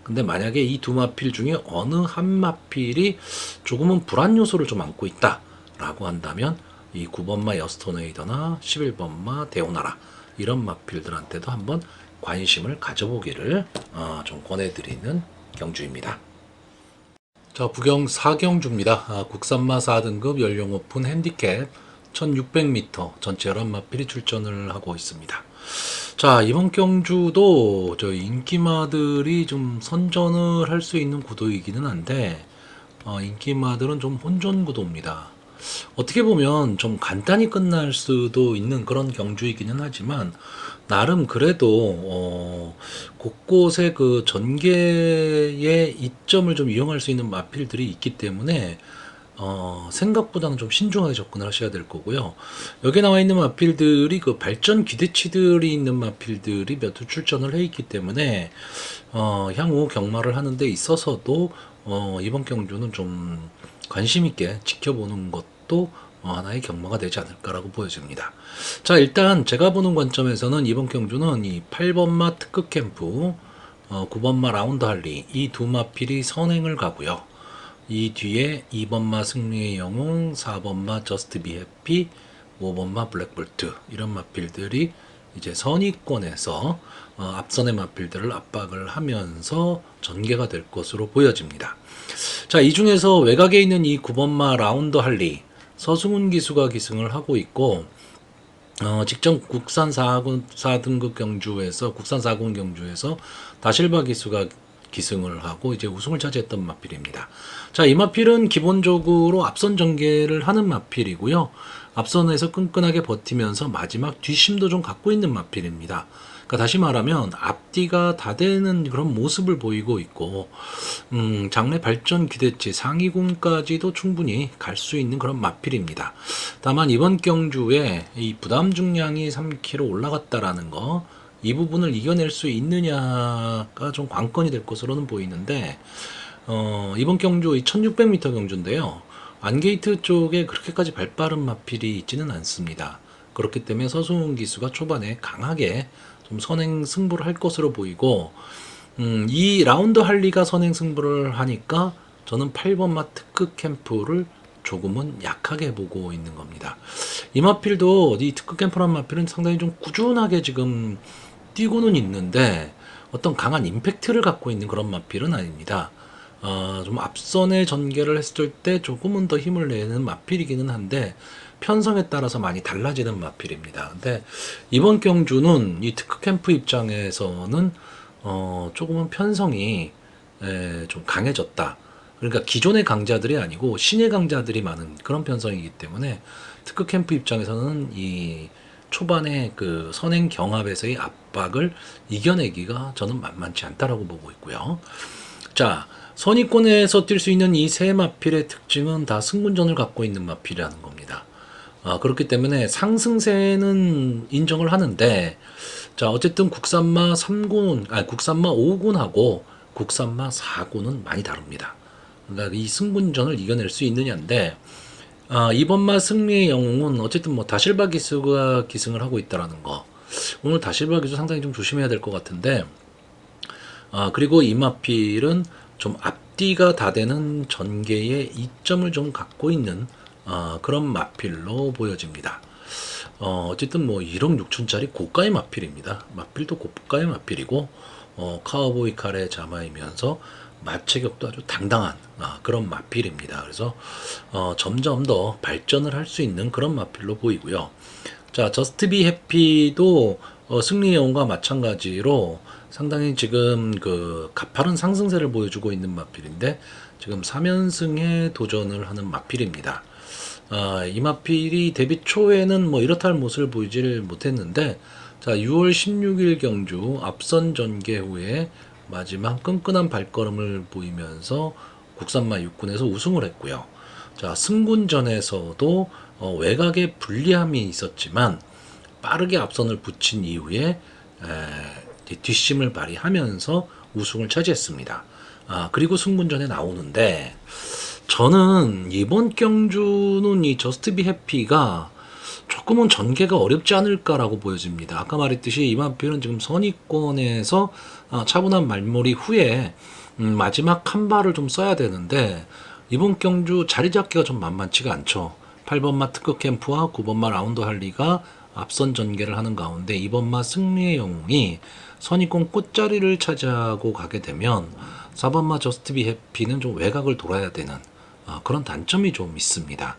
근데 만약에 이 두 마필 중에 어느 한 마필이 조금은 불안 요소를 좀 안고 있다 라고 한다면 이 9번마 여스토네이더나 11번마 대오나라, 이런 마필들한테도 한번 관심을 가져보기를 좀 권해드리는 경주입니다. 자, 부경 4경주입니다. 국산마 4등급 연령 오픈 핸디캡 1600m 전체 11마필이 출전을 하고 있습니다. 자, 이번 경주도 저 인기마들이 좀 선전을 할 수 있는 구도이기는 한데, 인기마들은 좀 혼전 구도입니다. 어떻게 보면 좀 간단히 끝날 수도 있는 그런 경주이기는 하지만, 나름 그래도 곳곳에 그 전개의 이점을 좀 이용할 수 있는 마필들이 있기 때문에 생각보다는 좀 신중하게 접근을 하셔야 될 거고요. 여기 나와 있는 마필들이 그 발전 기대치들이 있는 마필들이 몇 주 출전을 해 있기 때문에 향후 경마를 하는 데 있어서도 이번 경주는 좀 관심 있게 지켜보는 것도 하나의 경마가 되지 않을까라고 보여집니다. 자, 일단 제가 보는 관점에서는 이번 경주는 이 8번마 특급 캠프, 9번마 라운드 할리, 이 두 마필이 선행을 가고요. 이 뒤에 2번마 승리의 영웅, 4번마 저스트 비 해피, 5번마 블랙볼트, 이런 마필들이 이제 선의권에서 앞선의 마필들을 압박을 하면서 전개가 될 것으로 보여집니다. 자, 이 중에서 외곽에 있는 이 9번마 라운드 할리, 서승훈 기수가 기승을 하고 있고, 직전 국산 4등급 경주에서, 국산 4군 경주에서 다실바 기수가 기승을 하고 이제 우승을 차지했던 마필입니다. 자, 이 마필은 기본적으로 앞선 전개를 하는 마필이고요. 앞선에서 끈끈하게 버티면서 마지막 뒷심도 좀 갖고 있는 마필입니다. 그러니까 다시 말하면 앞뒤가 다 되는 그런 모습을 보이고 있고, 장래 발전 기대치 상위군까지도 충분히 갈 수 있는 그런 마필입니다. 다만 이번 경주에 이 부담 중량이 3kg 올라갔다라는 거, 이 부분을 이겨낼 수 있느냐가 좀 관건이 될 것으로는 보이는데, 이번 경주 이 1600m 경주인데요. 안게이트 쪽에 그렇게까지 발빠른 마필이 있지는 않습니다. 그렇기 때문에 서승훈 기수가 초반에 강하게 좀 선행 승부를 할 것으로 보이고, 이 라운드 할리가 선행 승부를 하니까 저는 8번마 특급 캠프를 조금은 약하게 보고 있는 겁니다. 이 마필도, 이 특급 캠프란 마필은 상당히 좀 꾸준하게 지금 뛰고는 있는데 어떤 강한 임팩트를 갖고 있는 그런 마필은 아닙니다. 좀 앞선의 전개를 했을 때 조금은 더 힘을 내는 마필이기는 한데 편성에 따라서 많이 달라지는 마필입니다. 근데 이번 경주는 이 특급 캠프 입장에서는 조금은 편성이 좀 강해졌다. 그러니까 기존의 강자들이 아니고 신의 강자들이 많은 그런 편성이기 때문에 특급 캠프 입장에서는 이 초반에 그 선행 경합에서의 압박을 이겨내기가 저는 만만치 않다라고 보고 있고요. 자, 선의권에서 뛸 수 있는 이 세 마필의 특징은 다 승군전을 갖고 있는 마필이라는 겁니다. 그렇기 때문에 상승세는 인정을 하는데, 자, 어쨌든 국산마 3군, 국산마 5군하고 국산마 4군은 많이 다릅니다. 그러니까 이 승군전을 이겨낼 수 있느냐인데, 이번마 승리의 영웅은 어쨌든 뭐 다실바 기수가 기승을 하고 있다라는 거. 오늘 다실바 기수 상당히 좀 조심해야 될 것 같은데, 그리고 이 마필은 좀 앞뒤가 다 되는 전개의 이점을 좀 갖고 있는 그런 마필로 보여집니다. 어쨌든 뭐 1억 6천짜리 고가의 마필입니다. 마필도 고가의 마필이고, 카우보이 칼의 자마이면서 마체격도 아주 당당한 그런 마필입니다. 그래서 점점 더 발전을 할 수 있는 그런 마필로 보이고요. 자, 저스트 비 해피도 승리의 영웅과 마찬가지로 상당히 지금 그 가파른 상승세를 보여주고 있는 마필인데, 지금 3연승에 도전을 하는 마필입니다. 이 마필이 데뷔 초에는 뭐 이렇다 할 모습을 보이질 못했는데, 자, 6월 16일 경주 앞선 전개 후에 마지막 끈끈한 발걸음을 보이면서 국산마 6군에서 우승을 했고요. 자, 승군전에서도 외곽에 불리함이 있었지만 빠르게 앞선을 붙인 이후에 뒷심을 발휘하면서 우승을 차지했습니다. 그리고 승군전에 나오는데, 저는 이번 경주는 이 저스트 비 해피가 조금은 전개가 어렵지 않을까라고 보여집니다. 아까 말했듯이 이마필은 지금 선의권에서 차분한 말몰이 후에 마지막 한 발을 좀 써야 되는데, 이번 경주 자리 잡기가 좀 만만치가 않죠. 8번마 특급 캠프와 9번마 라운드 할리가 앞선 전개를 하는 가운데 2번마 승리의 영웅이 선의권 꽃자리를 차지하고 가게 되면 4번마 저스트 비 해피는 좀 외곽을 돌아야 되는 그런 단점이 좀 있습니다.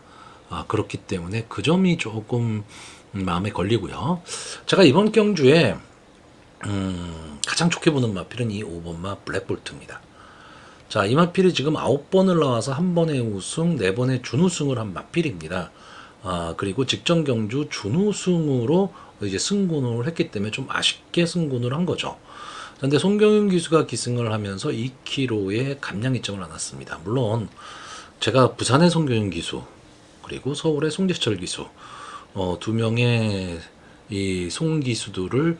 그렇기 때문에 그 점이 조금 마음에 걸리고요. 제가 이번 경주에 가장 좋게 보는 마필은 이 5번마 블랙볼트입니다. 자, 이 마필이 지금 9번을 나와서 한 번의 우승, 4번의 준우승을 한 마필입니다. 그리고 직전 경주 준우승으로 이제 승군을 했기 때문에 좀 아쉽게 승군을 한 거죠. 그런데 송경윤 기수가 기승을 하면서 2kg의 감량 이점을 안았습니다. 물론 제가 부산의 송경윤 기수 그리고 서울의 송재철 기수 두 명의 이 송 기수들을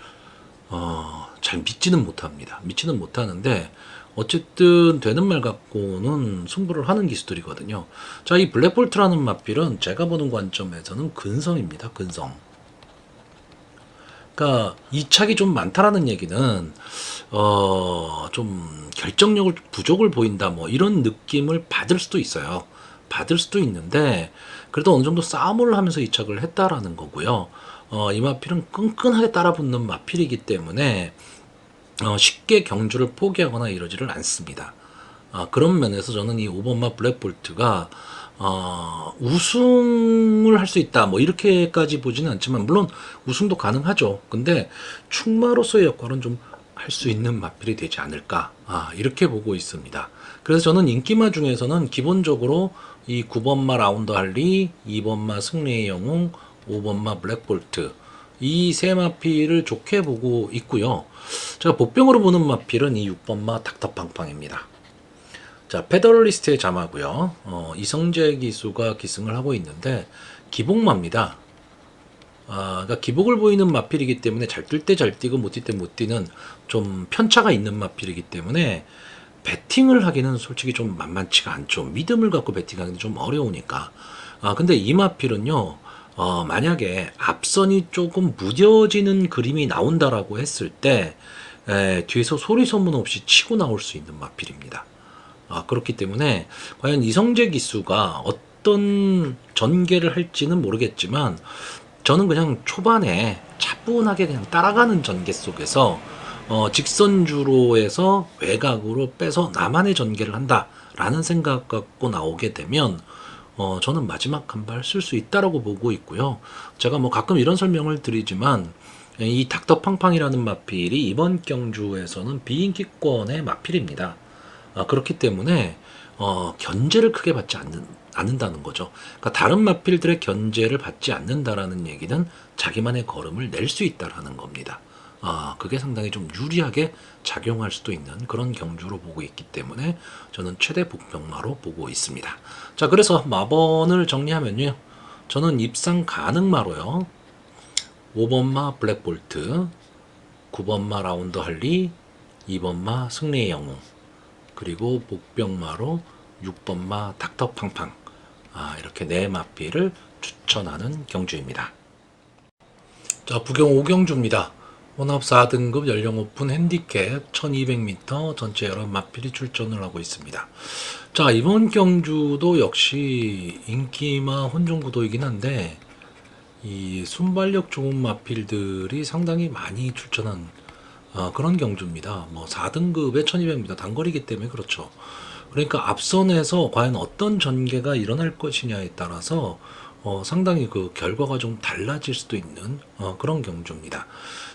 잘 믿지는 못합니다. 믿지는 못하는데 어쨌든 되는 말 갖고는 승부를 하는 기수들이거든요. 자, 이 블랙볼트라는 마필은 제가 보는 관점에서는 근성입니다. 근성. 그러니까 이착이 좀 많다라는 얘기는 좀 결정력을 부족을 보인다 뭐 이런 느낌을 받을 수도 있어요. 받을 수도 있는데 그래도 어느 정도 싸움을 하면서 이착을 했다라는 거고요. 이 마필은 끈끈하게 따라붙는 마필이기 때문에 쉽게 경주를 포기하거나 이러지를 않습니다. 그런 면에서 저는 이 5번마 블랙볼트가 우승을 할 수 있다 뭐 이렇게까지 보지는 않지만 물론 우승도 가능하죠. 근데 충마로서의 역할은 좀 할 수 있는 마필이 되지 않을까 이렇게 보고 있습니다. 그래서 저는 인기마 중에서는 기본적으로 이 9번마 라운드 할리, 2번마 승리의 영웅, 5번마 블랙볼트 이 세 마필을 좋게 보고 있고요. 제가 복병으로 보는 마필은 이 6번마 닥터팡팡입니다. 자, 페더럴리스트의 자마고요. 이성재 기수가 기승을 하고 있는데 기복마입니다. 그러니까 기복을 보이는 마필이기 때문에 잘 뛸 때 잘 뛰고 못 뛸 때 못 뛰는 좀 편차가 있는 마필이기 때문에 배팅을 하기는 솔직히 좀 만만치가 않죠. 믿음을 갖고 배팅하기는 좀 어려우니까. 근데 이 마필은요. 만약에 앞선이 조금 무뎌지는 그림이 나온다라고 했을 때 뒤에서 소리 소문 없이 치고 나올 수 있는 마필입니다. 그렇기 때문에 과연 이성재 기수가 어떤 전개를 할지는 모르겠지만 저는 그냥 초반에 차분하게 그냥 따라가는 전개 속에서 직선주로 해서 외곽으로 빼서 나만의 전개를 한다라는 생각 갖고 나오게 되면 저는 마지막 한 발 쓸 수 있다라고 보고 있고요. 제가 뭐 가끔 이런 설명을 드리지만 이 닥터팡팡이라는 마필이 이번 경주에서는 비인기권의 마필입니다. 그렇기 때문에 견제를 크게 받지 않는다는 거죠. 그러니까 다른 마필들의 견제를 받지 않는다라는 얘기는 자기만의 걸음을 낼 수 있다라는 겁니다. 그게 상당히 좀 유리하게 작용할 수도 있는 그런 경주로 보고 있기 때문에 저는 최대 복병마로 보고 있습니다. 자, 그래서 마번을 정리하면요. 저는 입상 가능마로요. 5번마 블랙볼트, 9번마 라운드 할리, 2번마 승리의 영웅, 그리고 복병마로 6번마 닥터팡팡 이렇게 네 마필을 추천하는 경주입니다. 자, 부경 5경주입니다. 혼합 4등급 연령 오픈 핸디캡 1200m 전체 여러 마필이 출전을 하고 있습니다. 자, 이번 경주도 역시 인기마 혼종 구도이긴 한데 이 순발력 좋은 마필들이 상당히 많이 출전한 그런 경주입니다. 뭐 4등급에 1200m 단거리이기 때문에 그렇죠. 그러니까 앞선에서 과연 어떤 전개가 일어날 것이냐에 따라서 상당히 그 결과가 좀 달라질 수도 있는 그런 경주입니다.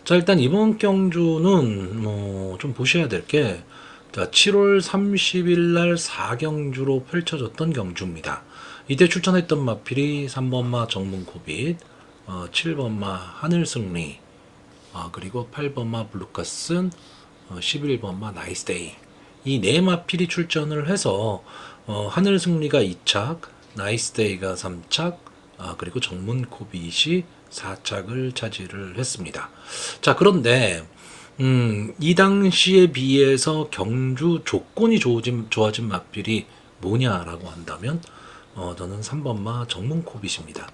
자, 일단 이번 경주는 좀 보셔야 될 게 자, 7월 30일 날 4경주로 펼쳐졌던 경주입니다. 이때 출전했던 마필이 3번마 정문코빗, 7번마 하늘승리, 그리고 8번마 블루카슨, 11번마 나이스데이. 이 네 마필이 출전을 해서 하늘승리가 2착, 나이스데이가 3착, 그리고 정문코빗이 4착을 차지를 했습니다. 자, 그런데 이 당시에 비해서 경주 조건이 좋아진 마필이 뭐냐라고 한다면 저는 3번마 정문코빗입니다.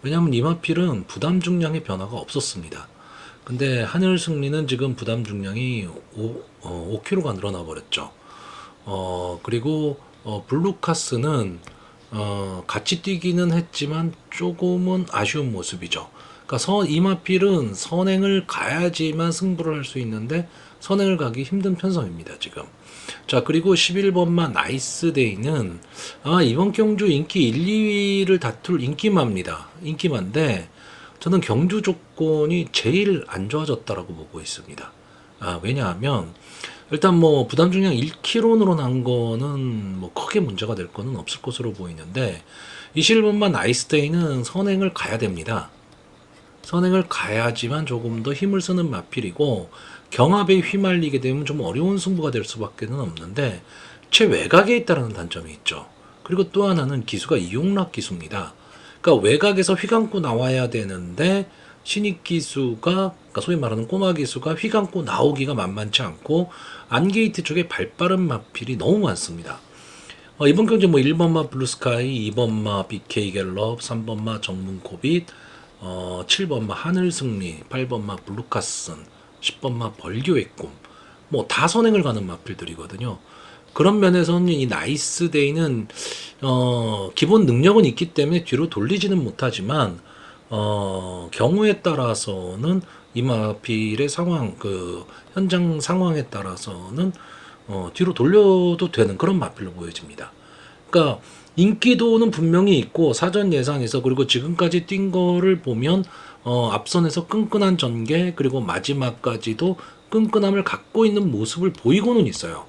왜냐하면 이 마필은 부담 중량의 변화가 없었습니다. 근데 하늘 승리는 지금 부담 중량이 5kg가 늘어나 버렸죠. 그리고 블루카스는 같이 뛰기는 했지만 조금은 아쉬운 모습이죠. 그러니까 이마필은 선행을 가야지만 승부를 할 수 있는데 선행을 가기 힘든 편성입니다, 지금. 자, 그리고 11번마 나이스데이는 이번 경주 인기 1, 2위를 다툴 인기마입니다. 인기마인데 저는 경주 조건이 제일 안 좋아졌다라고 보고 있습니다. 왜냐하면 일단 뭐 부담 중량 1kg 늘어난 거는 뭐 크게 문제가 될 거는 없을 것으로 보이는데 21번마 나이스데이는 선행을 가야 됩니다. 선행을 가야지만 조금 더 힘을 쓰는 마필이고 경합에 휘말리게 되면 좀 어려운 승부가 될 수밖에 없는데 최외곽에 있다는 단점이 있죠. 그리고 또 하나는 기수가 이용락 기수입니다. 그러니까 외곽에서 휘감고 나와야 되는데 신입 기수가, 그러니까 소위 말하는 꼬마 기수가 휘감고 나오기가 만만치 않고 안게이트 쪽에 발빠른 마필이 너무 많습니다. 이번 경기 뭐 1번마 블루스카이, 2번마 BK 갤럽, 3번마 정문코빗, 7번마 하늘승리, 8번마 블루카슨, 10번마 벌교의 꿈, 뭐 다 선행을 가는 마필들이거든요. 그런 면에서는 이 나이스데이는 기본 능력은 있기 때문에 뒤로 돌리지는 못하지만 경우에 따라서는 이 마필의 상황, 그 현장 상황에 따라서는 뒤로 돌려도 되는 그런 마필로 보여집니다. 그러니까 인기도는 분명히 있고 사전 예상에서, 그리고 지금까지 뛴 거를 보면 앞선에서 끈끈한 전개, 그리고 마지막까지도 끈끈함을 갖고 있는 모습을 보이고는 있어요.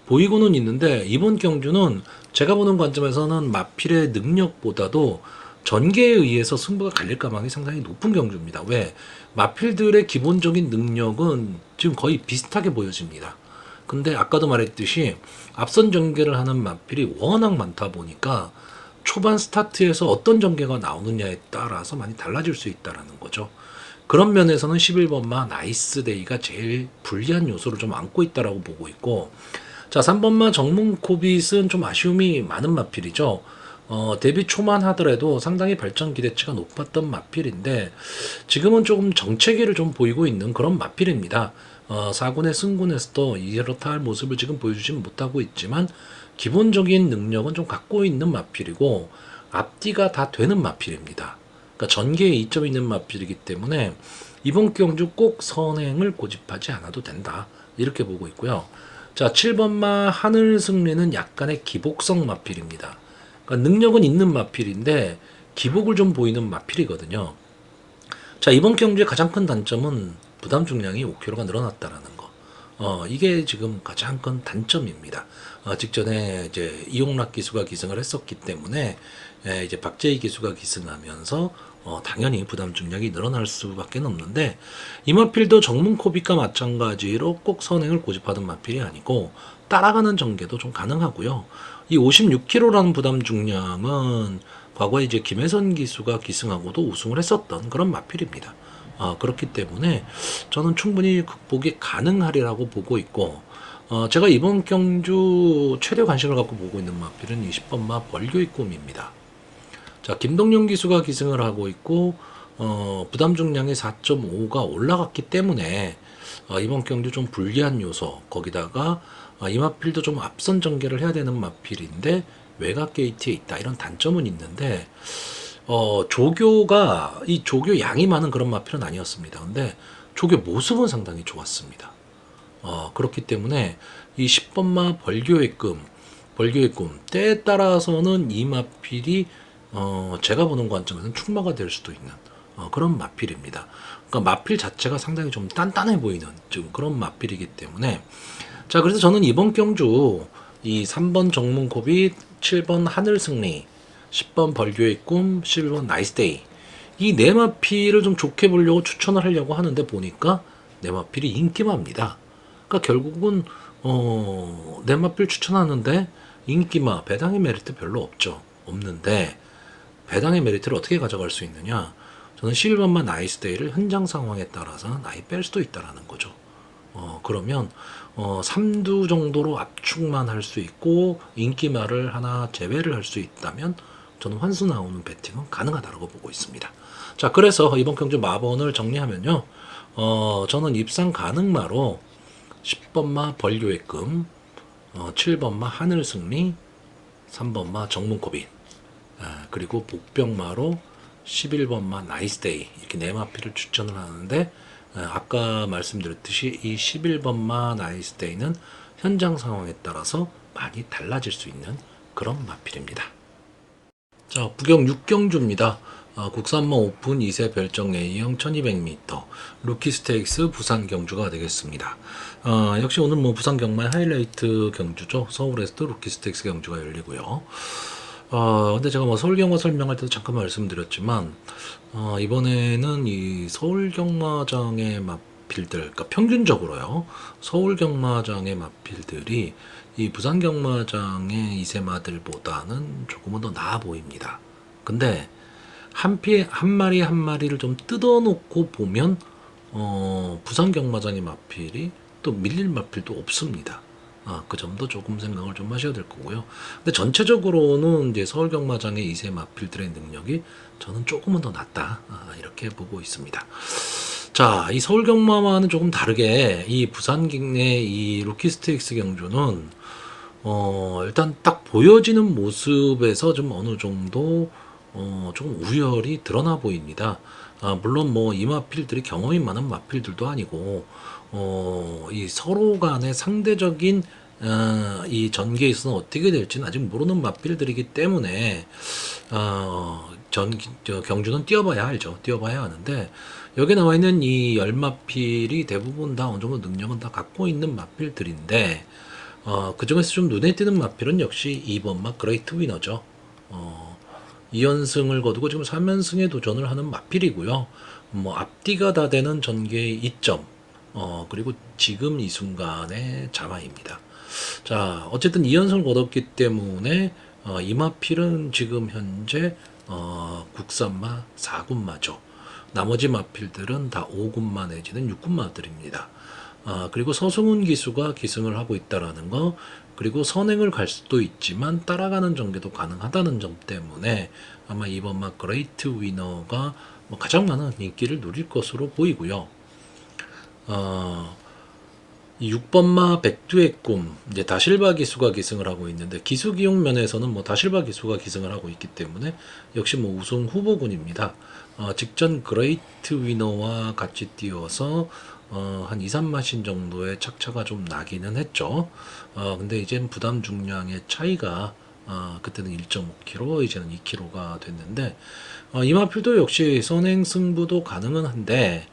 보이고는 있는데 이번 경주는 제가 보는 관점에서는 마필의 능력보다도 전개에 의해서 승부가 갈릴 가망이 상당히 높은 경주입니다. 왜? 마필들의 기본적인 능력은 지금 거의 비슷하게 보여집니다. 근데 아까도 말했듯이 앞선 전개를 하는 마필이 워낙 많다 보니까 초반 스타트에서 어떤 전개가 나오느냐에 따라서 많이 달라질 수 있다는 거죠. 그런 면에서는 11번마 나이스데이가 제일 불리한 요소를 좀 안고 있다라고 보고 있고, 자, 3번마 정문코빗은 좀 아쉬움이 많은 마필이죠. 데뷔 초만 하더라도 상당히 발전 기대치가 높았던 마필인데 지금은 조금 정체기를 좀 보이고 있는 그런 마필입니다. 4군의 승군에서도 이렇다 할 모습을 지금 보여주지는 못하고 있지만 기본적인 능력은 좀 갖고 있는 마필이고 앞뒤가 다 되는 마필입니다. 그러니까 전개에 이점이 있는 마필이기 때문에 이번 경주 꼭 선행을 고집하지 않아도 된다, 이렇게 보고 있고요. 자, 7번마 하늘승리는 약간의 기복성 마필입니다. 그러니까 능력은 있는 마필인데 기복을 좀 보이는 마필이거든요. 자, 이번 경주의 가장 큰 단점은 부담 중량이 5kg가 늘어났다라는 거. 이게 지금 가장 큰 단점입니다. 직전에 이제 이용락 기수가 기승을 했었기 때문에 이제 박재희 기수가 기승하면서 당연히 부담 중량이 늘어날 수밖에 없는데 이 마필도 정문코빗과 마찬가지로 꼭 선행을 고집하던 마필이 아니고 따라가는 전개도 좀 가능하고요. 이 56kg라는 부담 중량은 과거에 이제 김혜선 기수가 기승하고도 우승을 했었던 그런 마필입니다. 그렇기 때문에 저는 충분히 극복이 가능하리라고 보고 있고, 제가 이번 경주 최대 관심을 갖고 보고 있는 마필은 20번마 벌교의 꿈입니다. 자, 김동영 기수가 기승을 하고 있고, 부담 중량이 4.5가 올라갔기 때문에 이번 경주 좀 불리한 요소, 거기다가 이 마필도 좀 앞선 전개를 해야 되는 마필인데 외곽 게이트에 있다, 이런 단점은 있는데 이 조교 양이 많은 그런 마필은 아니었습니다. 근데 조교 모습은 상당히 좋았습니다. 그렇기 때문에 이 10번마 벌교의 꿈 때에 따라서는 이 마필이 제가 보는 관점에서는 출마가 될 수도 있는 그런 마필입니다. 그러니까 마필 자체가 상당히 좀 단단해 보이는 지금 그런 마필이기 때문에 자, 그래서 저는 이번 경주 이 3번 정문고비, 7번 하늘승리, 10번 벌교의 꿈, 11번 나이스데이 이 네 마필을 좀 좋게 보려고 추천을 하려고 하는데 보니까 네 마필이 인기마입니다. 그러니까 결국은 네 마필 추천하는데 인기마, 배당의 메리트 별로 없죠. 없는데 배당의 메리트를 어떻게 가져갈 수 있느냐? 저는 11번만 나이스데이를 현장 상황에 따라서는 아예 뺄 수도 있다라는 거죠. 그러면 3두 정도로 압축만 할 수 있고 인기말을 하나 제외를 할 수 있다면 저는 환수 나오는 배팅은 가능하다고 보고 있습니다. 자, 그래서 이번 경주 마번을 정리하면요. 저는 입상 가능마로 10번마 벌교의 금, 7번마 하늘승리, 3번마 정문코빈, 그리고 복병마로 11번마 나이스데이 이렇게 네 마필을 추천을 하는데 아까 말씀드렸듯이 이 11번마 나이스데이는 현장 상황에 따라서 많이 달라질 수 있는 그런 마필입니다. 자, 부경 6경주입니다. 국산마 오픈 2세 별정 A형 1200m 루키 스테이크스 부산 경주가 되겠습니다. 역시 오늘 뭐 부산 경마의 하이라이트 경주죠. 서울에서도 루키 스테이크스 경주가 열리고요. 근데 제가 뭐 서울 경마 설명할 때도 잠깐 말씀드렸지만, 이번에는 이 서울 경마장의 마필들, 그러니까 평균적으로요, 서울 경마장의 마필들이 이 부산 경마장의 이세마들보다는 조금은 더 나아 보입니다. 근데 한 마리 한 마리를 좀 뜯어놓고 보면, 부산 경마장의 마필이 또 밀릴 마필도 없습니다. 그 점도 조금 생각을 좀 하셔야 될 거고요. 근데 전체적으로는 이제 서울 경마장의 이세 마필들의 능력이 저는 조금은 더 낫다. 이렇게 보고 있습니다. 자, 이 서울 경마와는 조금 다르게 이 부산 경내 이 루키 스테이크스 경주는 일단 딱 보여지는 모습에서 좀 어느 정도 조금 우열이 드러나 보입니다. 물론 뭐 이 마필들이 경험이 많은 마필들도 아니고 이 서로 간의 상대적인 이 전개에 있어서 어떻게 될지는 아직 모르는 마필들이기 때문에 경주는 뛰어봐야 알죠. 뛰어봐야 하는데 여기 나와 있는 이 열 마필이 대부분 다 어느 정도 능력은 다 갖고 있는 마필들인데 그 중에서 좀 눈에 띄는 마필은 역시 2번마 그레이트 위너죠. 2연승을 거두고 지금 3연승에 도전을 하는 마필이고요. 뭐 앞뒤가 다 되는 전개의 이점, 그리고 지금 이 순간의 자마입니다. 자, 어쨌든 2연승을 거뒀기 때문에 이 마필은 지금 현재 국산마 4군마죠. 나머지 마필들은 다 5군마 내지는 6군마들입니다. 그리고 서승훈 기수가 기승을 하고 있다라는 거, 그리고 선행을 갈 수도 있지만 따라가는 전개도 가능하다는 점 때문에 아마 이번 막 그레이트 위너가 뭐 가장 많은 인기를 누릴 것으로 보이고요. 이 6번마 백두의 꿈, 이제 다실바 기수가 기승을 하고 있는데 기수 기용 면에서는 뭐 다실바 기수가 기승을 하고 있기 때문에 역시 뭐 우승 후보군입니다. 직전 그레이트 위너와 같이 뛰어서 한 2, 3마신 정도의 착차가 좀 나기는 했죠. 근데 이제는 부담 중량의 차이가 그때는 1.5kg, 이제는 2kg가 됐는데 이 마필도 역시 선행 승부도 가능은 한데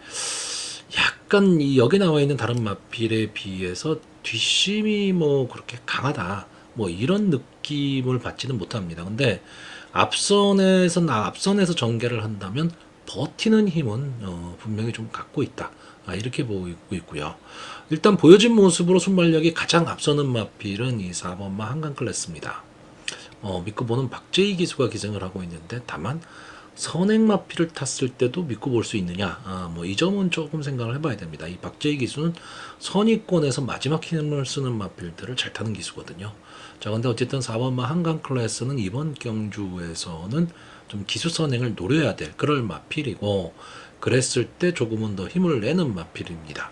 약간 이 여기 나와 있는 다른 마필에 비해서 뒷심이 뭐 그렇게 강하다 뭐 이런 느낌을 받지는 못합니다. 근데 앞선에서 전개를 한다면 버티는 힘은 분명히 좀 갖고 있다. 이렇게 보이고 있고요. 일단 보여진 모습으로 순발력이 가장 앞서는 마필은 이 4번마 한강 클래스입니다. 믿고 보는 박재희 기수가 기승을 하고 있는데 다만 선행 마필을 탔을 때도 믿고 볼 수 있느냐, 뭐 이 점은 조금 생각을 해봐야 됩니다. 이 박재희 기수는 선위권에서 마지막 힘을 쓰는 마필들을 잘 타는 기수거든요. 자, 근데 어쨌든 4번마 한강 클래스는 이번 경주에서는 좀 기수 선행을 노려야 될 그럴 마필이고, 그랬을 때 조금은 더 힘을 내는 마필입니다.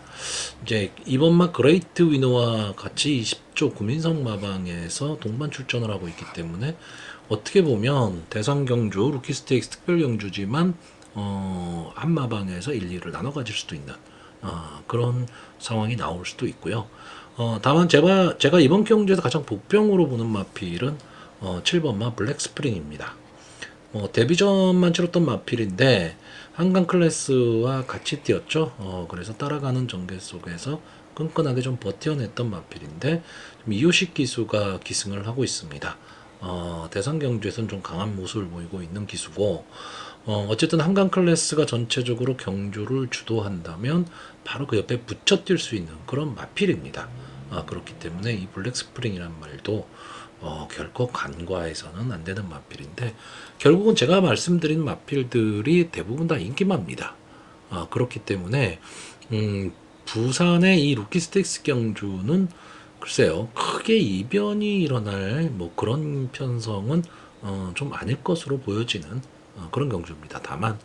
이제 이번마 그레이트 위너와 같이 20조 구민성 마방에서 동반 출전을 하고 있기 때문에 어떻게 보면 대상 경주 루키 스테이크스 특별 경주지만 한 마방에서 1, 2를 나눠 가질 수도 있는 그런 상황이 나올 수도 있고요. 다만 제가 이번 경주에서 가장 복병으로 보는 마필은 7번마 블랙 스프링입니다. 데뷔전만 치렀던 마필인데 한강 클래스와 같이 뛰었죠. 그래서 따라가는 전개 속에서 끈끈하게 좀 버텨냈던 마필인데 좀 이호식 기수가 기승을 하고 있습니다. 대상 경주에서는 좀 강한 모습을 보이고 있는 기수고 어쨌든 한강 클래스가 전체적으로 경주를 주도한다면 바로 그 옆에 붙여 뛸 수 있는 그런 마필입니다. 그렇기 때문에 이 블랙 스프링이란 말도 결코 간과해서는 안 되는 마필인데 결국은 제가 말씀드린 마필들이 대부분 다 인기마입니다. 그렇기 때문에 부산의 이 루키 스테이크스 경주는 글쎄요 크게 이변이 일어날 뭐 그런 편성은 좀 아닐 것으로 보여지는 그런 경주입니다. 다만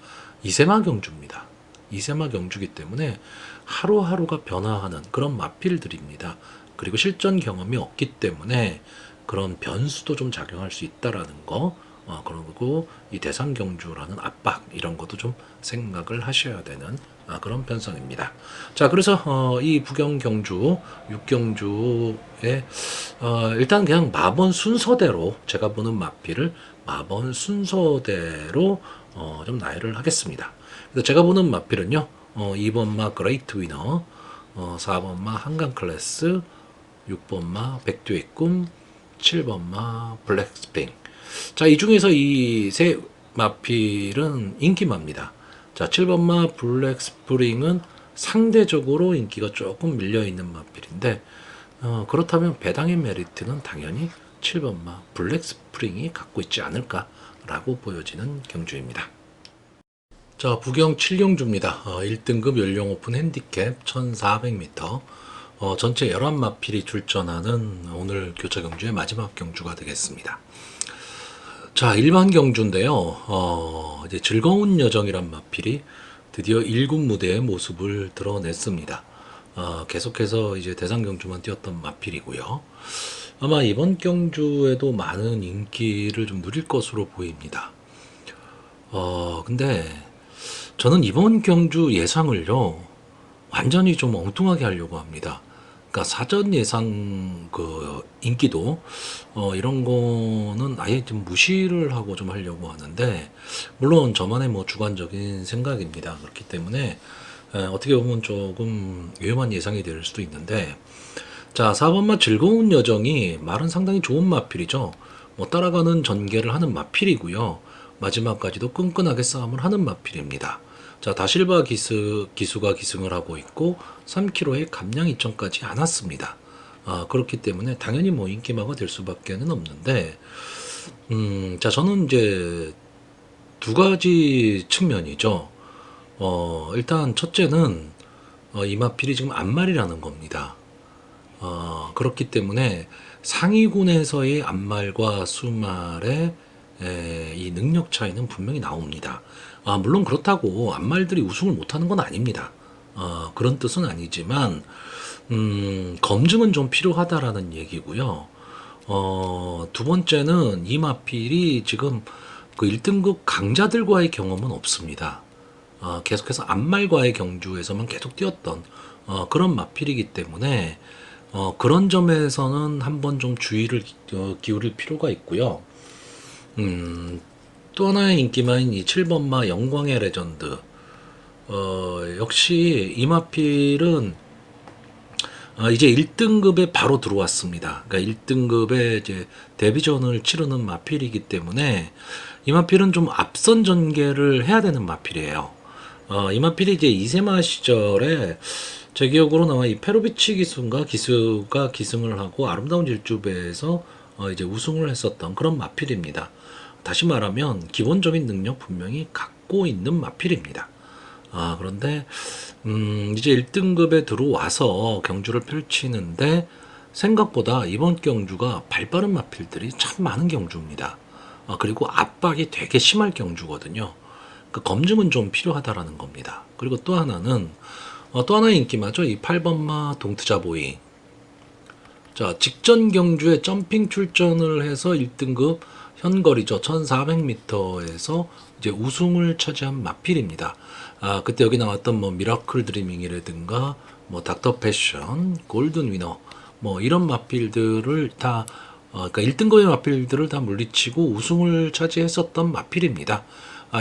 이세마 경주입니다. 이세마 경주기 때문에 하루하루가 변화하는 그런 마필들입니다. 그리고 실전 경험이 없기 때문에 그런 변수도 좀 작용할 수 있다라는 거, 그리고 이 대상 경주라는 압박 이런 것도 좀 생각을 하셔야 되는 그런 편성입니다. 자, 그래서 이 부경 경주, 육경주에 일단 그냥 마번 순서대로 제가 보는 마필을 마번 순서대로 좀 나열을 하겠습니다. 그래서 제가 보는 마필은요, 2번 마 그레이트 위너, 4번 마 한강 클래스, 6번 마 백두의 꿈, 7번 마 블랙 스프링. 자, 이 중에서 이 세 마필은 인기마입니다. 자, 7번 마 블랙 스프링은 상대적으로 인기가 조금 밀려있는 마필인데 그렇다면 배당의 메리트는 당연히 7번 마 블랙 스프링이 갖고 있지 않을까라고 보여지는 경주입니다. 자, 부경 7경주입니다. 1등급 연령 오픈 핸디캡 1400m. 전체 11마필이 출전하는 오늘 교차 경주의 마지막 경주가 되겠습니다. 자, 일반 경주인데요. 이제 즐거운 여정이란 마필이 드디어 1군 무대의 모습을 드러냈습니다. 계속해서 이제 대상 경주만 뛰었던 마필이고요. 아마 이번 경주에도 많은 인기를 좀 누릴 것으로 보입니다. 근데 저는 이번 경주 예상을요, 완전히 좀 엉뚱하게 하려고 합니다. 그러니까 사전 예상 그 인기도 이런 거는 아예 좀 무시를 하고 좀 하려고 하는데 물론 저만의 뭐 주관적인 생각입니다. 그렇기 때문에 어떻게 보면 조금 위험한 예상이 될 수도 있는데 자 4번마 즐거운 여정이 말은 상당히 좋은 마필이죠. 뭐 따라가는 전개를 하는 마필이고요. 마지막까지도 끈끈하게 싸움을 하는 마필입니다. 자, 다실바 기수가 기승을 하고 있고 3km의 감량 이점까지 않았습니다. 그렇기 때문에 당연히 뭐 인기마가 될 수밖에는 없는데 자, 저는 이제 두 가지 측면이죠. 일단 첫째는 이 마필이 지금 암말이라는 겁니다. 그렇기 때문에 상위군에서의 암말과 수말의 이 능력 차이는 분명히 나옵니다. 물론 그렇다고 암말들이 우승을 못하는 건 아닙니다. 그런 뜻은 아니지만 검증은 좀 필요하다라는 얘기고요. 두 번째는 이 마필이 지금 그 1등급 강자들과의 경험은 없습니다. 계속해서 암말과의 경주에서만 계속 뛰었던 그런 마필이기 때문에 그런 점에서는 한번 좀 주의를 기울일 필요가 있고요. 또 하나의 인기마인 이 7번마 영광의 레전드. 역시 이 마필은 이제 1등급에 바로 들어왔습니다. 그러니까 1등급에 이제 데뷔전을 치르는 마필이기 때문에 이 마필은 좀 앞선 전개를 해야 되는 마필이에요. 이 마필이 이제 이세마 시절에 제 기억으로는 아마 이 페로비치 기수가 기승을 하고 아름다운 질주배에서 이제 우승을 했었던 그런 마필입니다. 다시 말하면 기본적인 능력 분명히 갖고 있는 마필입니다. 그런데 이제 1등급에 들어와서 경주를 펼치는데 생각보다 이번 경주가 발빠른 마필들이 참 많은 경주입니다. 그리고 압박이 되게 심할 경주거든요. 그 검증은 좀 필요하다라는 겁니다. 그리고 또 하나는 또 하나의 인기마죠. 이 8번마 동트자보이. 자, 직전 경주에 점핑 출전을 해서 1등급 현거리죠. 1400m에서 이제 우승을 차지한 마필입니다. 그때 여기 나왔던 뭐 미라클 드리밍이라든가 뭐 닥터 패션, 골든 위너 뭐 이런 마필들을 다 그러니까 1등급의 마필들을 다 물리치고 우승을 차지했었던 마필입니다.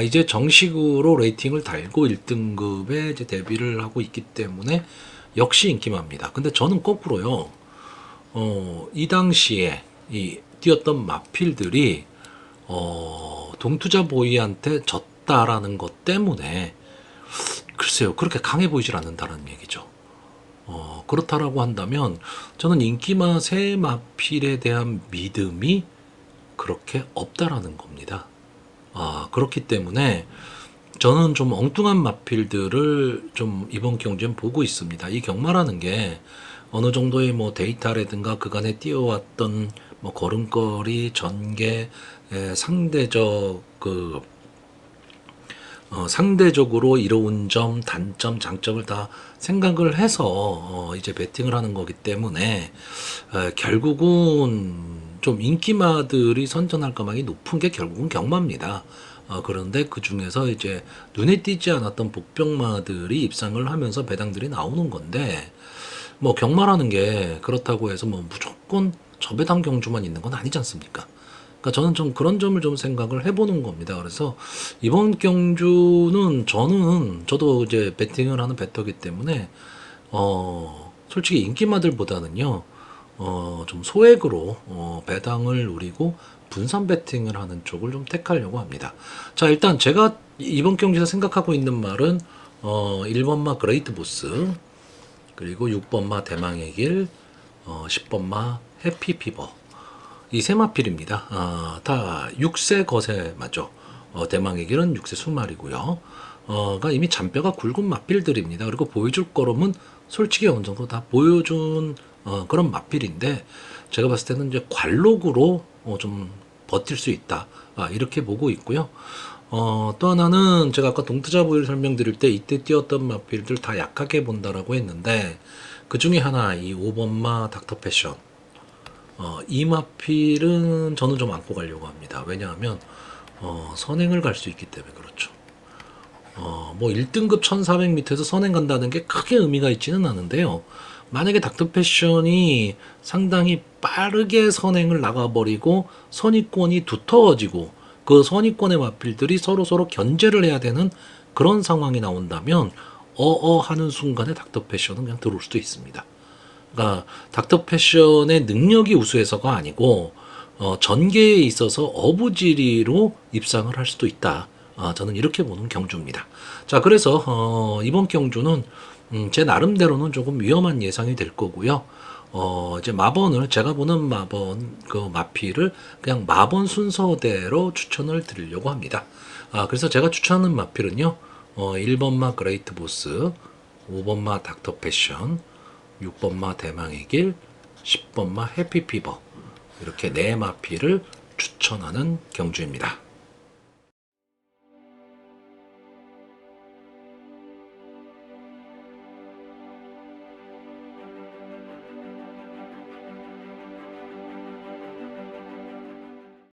이제 정식으로 레이팅을 달고 1등급에 이제 데뷔를 하고 있기 때문에 역시 인기마입니다. 근데 저는 거꾸로요. 이 당시에 이 뛰었던 마필들이 동투자 보이한테 졌다라는 것 때문에 글쎄요 그렇게 강해 보이질 않는다는 얘기죠. 그렇다라고 한다면 저는 인기마 새 마필에 대한 믿음이 그렇게 없다라는 겁니다. 그렇기 때문에 저는 좀 엉뚱한 마필들을 좀 이번 경주엔 보고 있습니다. 이 경마라는 게 어느 정도의 뭐 데이터라든가 그간에 뛰어왔던 뭐 걸음걸이, 전개, 상대적 상대적으로 이로운 점, 단점, 장점을 다 생각을 해서 이제 베팅을 하는 거기 때문에 결국은 좀 인기마들이 선전할 가망이 높은 게 결국은 경마입니다. 그런데 그 중에서 이제 눈에 띄지 않았던 복병마들이 입상을 하면서 배당들이 나오는 건데 뭐 경마라는 게 그렇다고 해서 뭐 무조건 저배당 경주만 있는 건 아니지 않습니까? 그러니까 저는 좀 그런 점을 좀 생각을 해보는 겁니다. 그래서 이번 경주는 저도 이제 배팅을 하는 배터기 때문에 솔직히 인기마들보다는요 좀 소액으로 배당을 노리고 분산 배팅을 하는 쪽을 좀 택하려고 합니다. 자 일단 제가 이번 경기에서 생각하고 있는 말은 1번마 그레이트 보스 그리고 6번마 대망의 길 10번마 해피피버 이 세 마필입니다. 다 6세 거세마죠. 대망의 길은 6세 수말이고요. 가 이미 잔뼈가 굵은 마필들입니다. 그리고 보여줄 거름은 솔직히 어느 정도 다 보여준 그런 마필인데 제가 봤을 때는 이제 관록으로 좀 버틸 수 있다. 이렇게 보고 있고요. 또 하나는 제가 아까 동투자 보유를 설명드릴 때 이때 뛰었던 마필들 다 약하게 본다라고 했는데 그 중에 하나 이 5번마 닥터 패션 이 마필은 저는 좀 안고 가려고 합니다. 왜냐하면 선행을 갈 수 있기 때문에 그렇죠. 뭐 1등급 1400m에서 선행 간다는 게 크게 의미가 있지는 않은데요. 만약에 닥터 패션이 상당히 빠르게 선행을 나가버리고 선입권이 두터워지고 그 선입권의 마필들이 서로 견제를 해야 되는 그런 상황이 나온다면 하는 순간에 닥터 패션은 그냥 들어올 수도 있습니다. 그러니까 닥터 패션의 능력이 우수해서가 아니고 전개에 있어서 어부지리로 입상을 할 수도 있다. 저는 이렇게 보는 경주입니다. 자, 그래서 이번 경주는 제 나름대로는 조금 위험한 예상이 될 거고요. 이제 마번을 제가 보는 마번 그 마피를 그냥 마번 순서대로 추천을 드리려고 합니다. 그래서 제가 추천하는 마필은요. 1번마 그레이트 보스, 5번마 닥터 패션, 6번마 대망의 길, 10번마 해피피버 이렇게 네 마필을 추천하는 경주입니다.